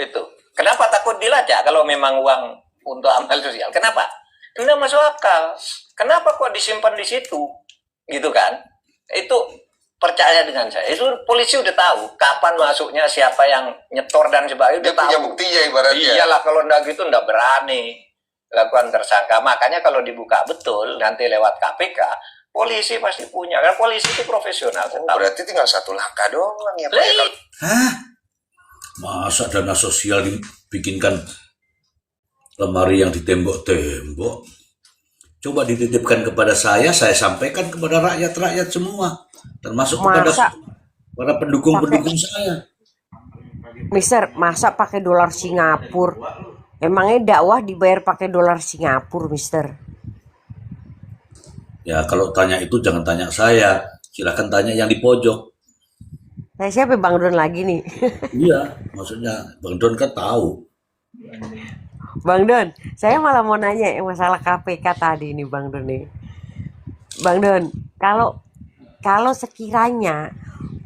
itu. Kenapa takut dilacak kalau memang uang untuk amal sosial? Kenapa? Tidak masuk akal. Kenapa kok disimpan di situ? Gitu kan? Itu percaya dengan saya. Itu polisi udah tahu kapan masuknya, siapa yang nyetor dan sebagainya. Dia Udah punya tahu. buktinya ibaratnya. Iyalah, kalau enggak gitu enggak berani lakukan tersangka. Makanya kalau dibuka betul nanti lewat KPK, polisi pasti punya. Karena polisi itu profesional. Berarti tinggal satu langkah doang ya Pak. Ya, kalau- Hah? Masa dana sosial dibikinkan lemari yang ditembok-tembok? Coba dititipkan kepada saya sampaikan kepada rakyat-rakyat semua. Termasuk kepada Masa para pendukung-pendukung saya. Mister, masa pakai dolar Singapura? Emangnya dakwah dibayar pakai dolar Singapura, Mister? Ya kalau tanya itu jangan tanya saya. Silahkan tanya yang di pojok. Saya siapa Bang Don lagi nih? Iya, maksudnya Bang Don kan tahu. Bang Don, saya malah mau nanya yang masalah KPK tadi nih Bang Don nih. Bang Don, kalau sekiranya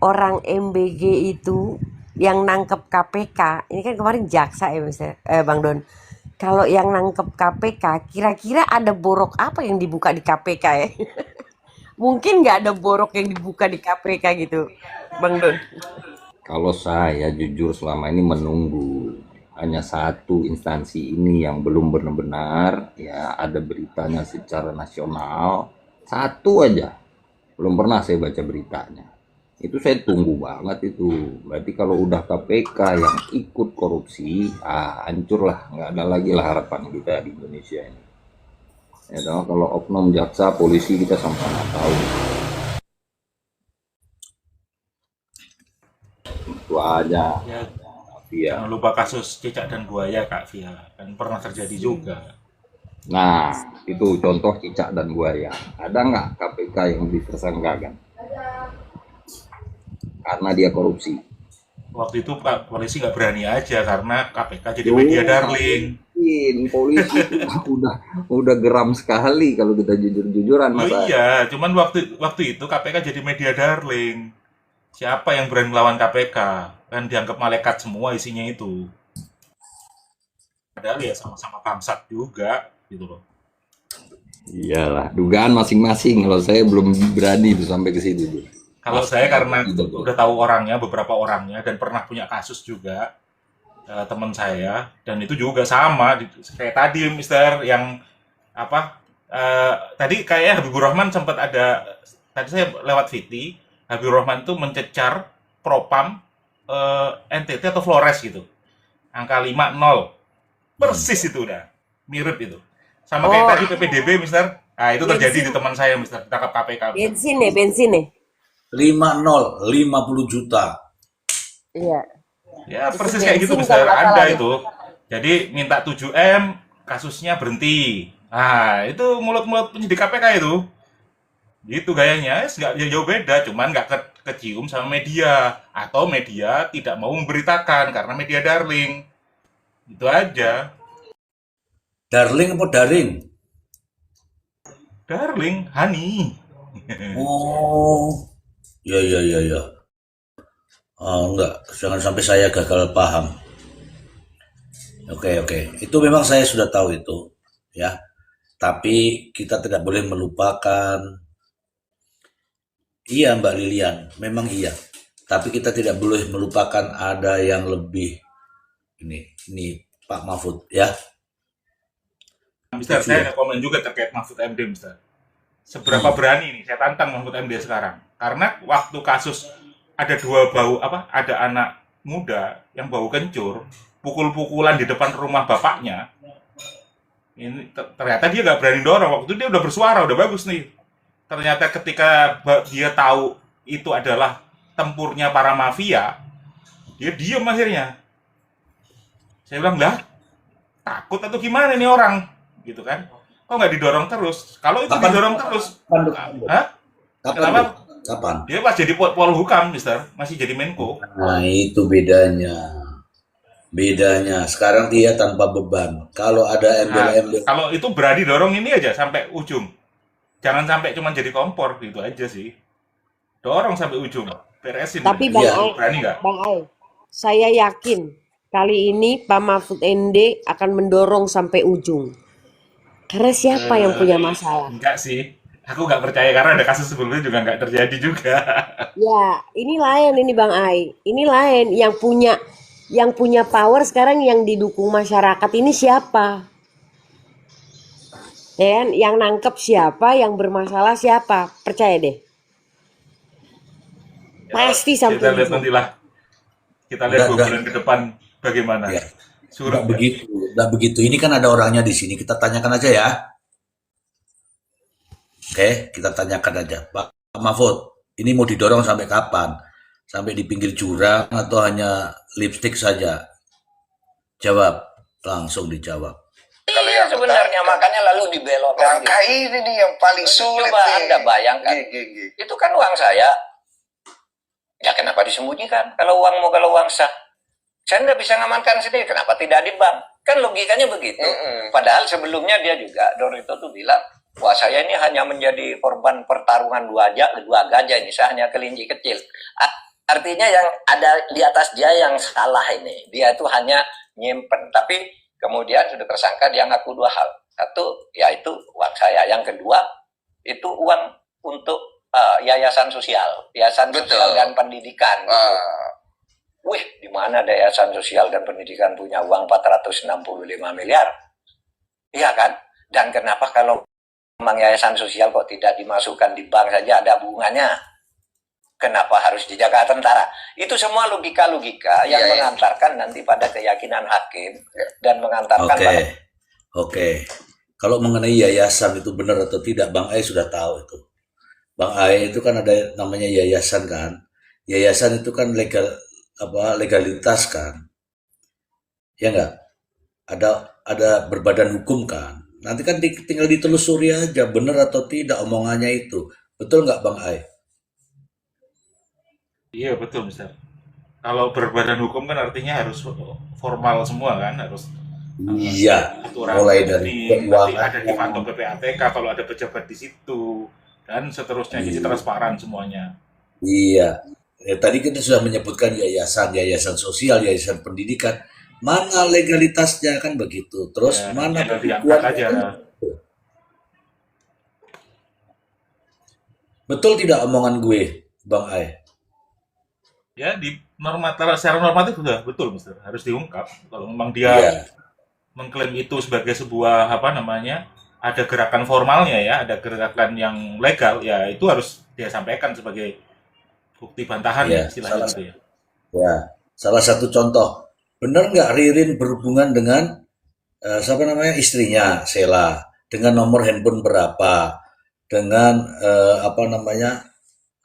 orang MBG itu yang nangkep KPK, ini kan kemarin jaksa ya Mister, Bang Don. Kalau yang nangkep KPK, kira-kira ada borok apa yang dibuka di KPK ya? Mungkin nggak ada borok yang dibuka di KPK gitu, Bang Don. Kalau saya jujur selama ini menunggu hanya satu instansi ini yang belum benar-benar ya ada beritanya secara nasional, satu aja belum pernah saya baca beritanya. Itu saya tunggu banget itu. Berarti kalau udah KPK yang ikut korupsi, hancur lah, nggak ada lagi lah harapan kita di Indonesia ini. Ya toh, kalau oknum jaksa polisi kita sama-sama tahu. Itu aja. Ya, Iya. jangan lupa kasus cicak dan buaya Kak Via, kan pernah terjadi juga. Nah, itu contoh cicak dan buaya. Ada nggak KPK yang ditersangkakan? Karena dia korupsi. Waktu itu Pak polisi nggak berani aja karena KPK jadi media darling. Polisi udah geram sekali kalau kita jujur-jujuran Oh Mas. iya, cuman waktu itu KPK jadi media darling. Siapa yang berani melawan KPK? Kan dianggap malaikat semua isinya itu. Padahal ya sama-sama bangsat juga gitu loh. Iyalah, dugaan masing-masing. Kalau saya belum berani tuh sampai ke situ tuh. Kalau saya karena Gitu. udah tahu orangnya, beberapa orangnya, dan pernah punya kasus juga teman saya, dan itu juga sama kayak tadi Mister yang apa tadi kayak Habibur Rahman sempat ada, tadi saya lewat VT, Habibur Rahman itu mencecar Propam NTT atau Flores gitu, angka 50 persis itu udah mirip itu sama kayak tadi PPDB Mister. Nah itu terjadi di teman saya Mister, ditangkap KPK Mister. Bensin nih. 50 juta. Iya. Ya Itu persis kayak gitu bensin Mister, kalau nggak ada salah ya. itu. Jadi minta 7M, kasusnya berhenti. Nah itu mulut-mulut penyidik KPK itu. Gitu gayanya, nggak jauh beda, cuman nggak kecium sama media. Atau media tidak mau memberitakan karena media darling. Itu aja. Darling apa daring? Darling, honey. Oh. Ya. Enggak, jangan sampai saya gagal paham. Oke. Itu memang saya sudah tahu itu, ya. Tapi kita tidak boleh melupakan, iya Mbak Lilian, memang iya. Tapi kita tidak boleh melupakan ada yang lebih, ini Pak Mahfud ya. Mister, Itu saya ya. ada komen juga terkait Mahfud MD, Mister. Seberapa berani nih saya tantang Mahfud MD sekarang? Karena waktu kasus ada ada anak muda yang bau kencur, pukul-pukulan di depan rumah bapaknya. Ini ternyata dia nggak berani dorong. Waktu itu dia udah bersuara, udah bagus nih. Ternyata ketika dia tahu itu adalah tempurnya para mafia, dia diem akhirnya. Saya bilang, lah, takut atau gimana nih orang? Gitu kan. Kok nggak didorong terus? Kalau itu Kapan? didorong terus, hah? Kapan? Kenapa? Kapan? Dia pas jadi Polhukam, Mister. Masih jadi Menko. Nah, itu bedanya. Bedanya. Sekarang dia tanpa beban. Kalau ada Nah, embel-embel, kalau itu berani dorong ini aja sampai ujung. Jangan sampai cuma jadi kompor, gitu aja sih. Dorong sampai ujung. Beresin. Tapi Iya. Berani nggak? Bang Ai, saya yakin kali ini Pak Mahfud MD akan mendorong sampai ujung. Karena siapa yang punya masalah? Enggak sih. Aku nggak percaya karena ada kasus sebelumnya juga nggak terjadi juga. Ya, ini lain ini Bang Ai. Ini lain yang punya power sekarang yang didukung masyarakat ini siapa? Ya kan? Yang nangkep siapa, yang bermasalah siapa? Percaya deh. Pasti Kita sampai lihat ujung. nantilah. Kita lihat 2 Enggak. bulan ke depan bagaimana. Ya. Surut Nggak ya. begitu, nggak begitu. Ini kan ada orangnya di sini. Kita tanyakan aja ya. Oke, kita tanyakan aja. Pak Mahfud, ini mau didorong sampai kapan? Sampai di pinggir jurang atau hanya lipstick saja? Jawab, langsung dijawab. Iya sebenarnya makanya lalu dibelokkan. Langkah ini nih yang paling sulit Coba nih. Anda bayangkan, itu kan uang saya. Ya kenapa disembunyikan? Kalau uang sah, saya nggak bisa ngamankan sendiri. Kenapa tidak di bank? Kan logikanya begitu. Padahal sebelumnya dia juga Dorito tuh bilang, wah saya ini hanya menjadi korban pertarungan dua gajah ini, saya hanya kelinci kecil. Artinya yang ada di atas dia yang salah ini. Dia itu hanya nyimpen. Tapi kemudian sudah tersangka dia ngaku 2 hal. Satu, yaitu uang saya. Yang kedua, itu uang untuk yayasan sosial dan pendidikan. Gitu. Wih, di mana yayasan sosial dan pendidikan punya uang 465 miliar? Iya kan? Dan kenapa kalau memang yayasan sosial kok tidak dimasukkan di bank saja ada bunganya? Kenapa harus dijaga tentara? Itu semua logika-logika yang mengantarkan nanti pada keyakinan hakim dan mengantarkan pada... Oke. Kalau mengenai yayasan itu benar atau tidak, Bang Ai sudah tahu itu. Bang Ai itu kan ada namanya yayasan kan. Yayasan itu kan legalitas kan. Ya enggak? Ada berbadan hukum kan. Nanti kan tinggal ditelusuri aja benar atau tidak omongannya itu. Betul nggak Bang Ai? Iya betul, Mister. Kalau berbadan hukum kan artinya harus formal semua kan, harus Iya, aturan mulai dari ini, nanti ada keuangan. dipantau PPATK kalau ada pejabat di situ dan seterusnya, jadi transparan semuanya. Iya. Tadi kita sudah menyebutkan yayasan sosial, yayasan pendidikan. Mana legalitasnya kan begitu. Terus Ya, mana tinggal diangkat pembuktiannya aja. kan? Betul tidak omongan gue, Bang Ai? Ya secara normatif sudah betul, Mister. Harus diungkap. Kalau memang dia Iya. mengklaim itu sebagai sebuah ada gerakan formalnya ya, ada gerakan yang legal, ya itu harus dia sampaikan sebagai bukti bantahan Iya, ya istilahnya gitu ya. Ya, salah satu contoh. Benar nggak Ririn berhubungan dengan siapa namanya istrinya, Sheila, dengan nomor handphone berapa, dengan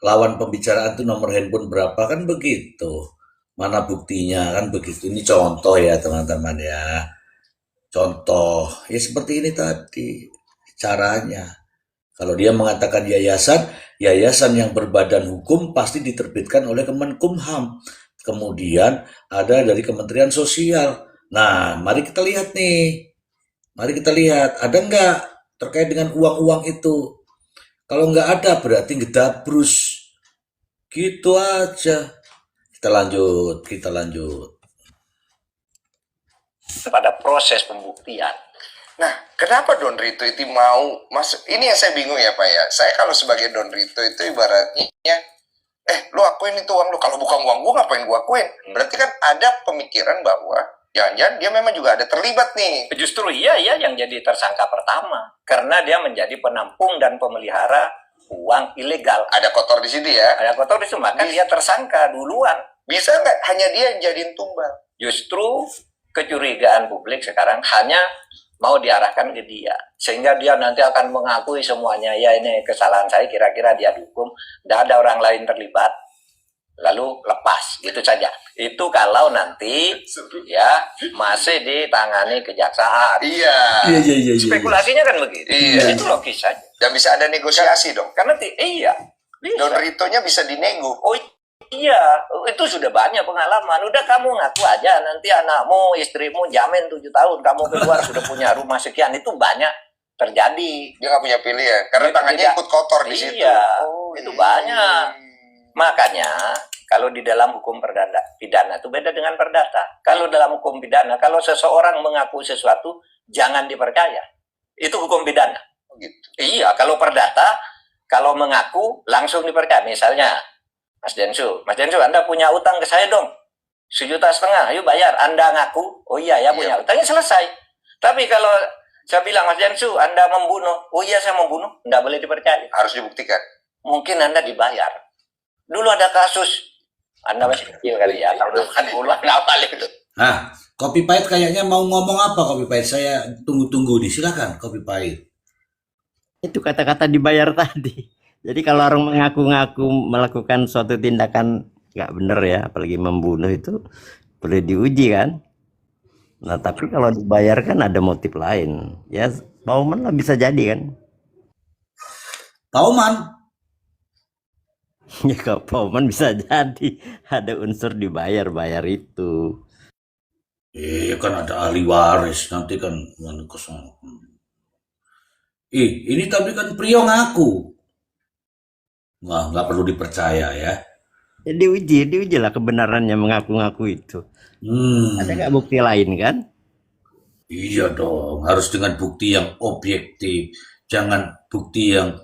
lawan pembicaraan itu nomor handphone berapa kan begitu. Mana buktinya kan begitu. Ini contoh ya teman-teman ya. Contoh ya seperti ini tadi caranya. Kalau dia mengatakan yayasan yang berbadan hukum pasti diterbitkan oleh Kemenkumham. Kemudian ada dari Kementerian Sosial. Nah, mari kita lihat nih. Mari kita lihat ada nggak terkait dengan uang-uang itu. Kalau nggak ada berarti ngedabrus. Gitu aja. Kita lanjut. pada proses pembuktian. Nah, kenapa Don Rito itu mau masuk? Ini yang saya bingung ya Pak ya. Saya kalau sebagai Don Rito itu ibaratnya, lu akuin itu uang lu. Kalau bukan uang gua ngapain gua akuin? Berarti kan ada pemikiran bahwa jangan-jangan dia memang juga ada terlibat nih. Justru iya yang jadi tersangka pertama. Karena dia menjadi penampung dan pemelihara uang ilegal. Ada kotor di sini ya. Ada kotor di situ, maka dia tersangka duluan. Bisa nggak hanya dia yang jadiin tumbal? Justru kecurigaan publik sekarang hanya mau diarahkan ke dia, sehingga dia nanti akan mengakui semuanya, ya ini kesalahan saya, kira-kira dia dukung, tidak ada orang lain terlibat, lalu lepas, gitu saja. Itu kalau nanti ya masih ditangani kejaksaan. Iya. Spekulasinya kan begitu. Iya. Itu logis saja. Dan bisa ada negosiasi dong. Karena iya, bisa. Don Rito-nya bisa dinego. Oh iya, itu sudah banyak pengalaman. Udah kamu ngaku aja, nanti anakmu, istrimu jamin 7 tahun kamu keluar sudah punya rumah sekian. Itu banyak terjadi. Dia nggak punya pilihan karena tangannya ikut kotor di situ. Iya, itu banyak. Makanya kalau di dalam hukum pidana itu beda dengan perdata. Kalau dalam hukum pidana, kalau seseorang mengaku sesuatu jangan dipercaya. Itu hukum pidana. Gitu. Iya, kalau perdata, kalau mengaku langsung dipercaya. Misalnya, Mas Densu, Anda punya utang ke saya dong, 1,5 juta, ayo bayar. Anda ngaku, oh iya ya punya utangnya, selesai. Tapi kalau saya bilang, Mas Densu, Anda membunuh, oh iya saya membunuh, tidak boleh dipercaya. Harus dibuktikan. Mungkin Anda dibayar. Dulu ada kasus, Anda masih kecil kali ya, tahun 80-an awal itu. Nah, Kopi Pahit kayaknya mau ngomong apa Kopi Pahit? Saya tunggu-tunggu nih, silakan Kopi Pahit. Itu kata-kata dibayar tadi. Jadi kalau orang mengaku-ngaku melakukan suatu tindakan nggak benar ya, apalagi membunuh, itu perlu diuji kan. Nah tapi kalau dibayar kan ada motif lain. Ya Pauman lah bisa jadi kan. Pauman? Ya kalau Pauman bisa jadi ada unsur bayar itu. Kan ada ahli waris, nanti kan kosong. Ini tapi kan Priyo ngaku. Wah, nggak perlu dipercaya ya. Ya diuji lah kebenarannya mengaku-ngaku itu. Ada nggak bukti lain kan? Iya dong, harus dengan bukti yang objektif, jangan bukti yang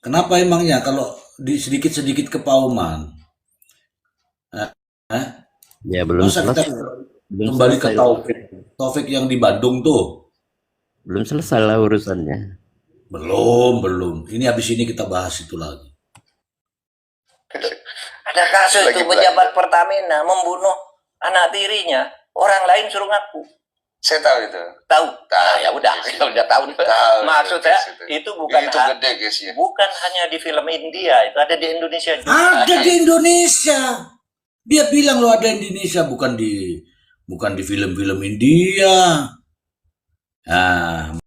Kenapa emangnya kalau sedikit-sedikit ke Pauman? Ya belum selesai. Kembali ke Taufik yang di Bandung tuh. Belum selesai lah urusannya. Belum. Ini habis ini kita bahas itu lagi. Ada kasus itu pejabat Pertamina membunuh anak tirinya, orang lain suruh ngaku. Saya tahu itu. Tahu. Nah, ya udah tahu. Maksud saya itu bukan itu gede guys ya. Bukan hanya di film India, itu ada di Indonesia juga. Ada di Indonesia. Dia bilang lo ada di Indonesia, bukan di film-film India. Nah,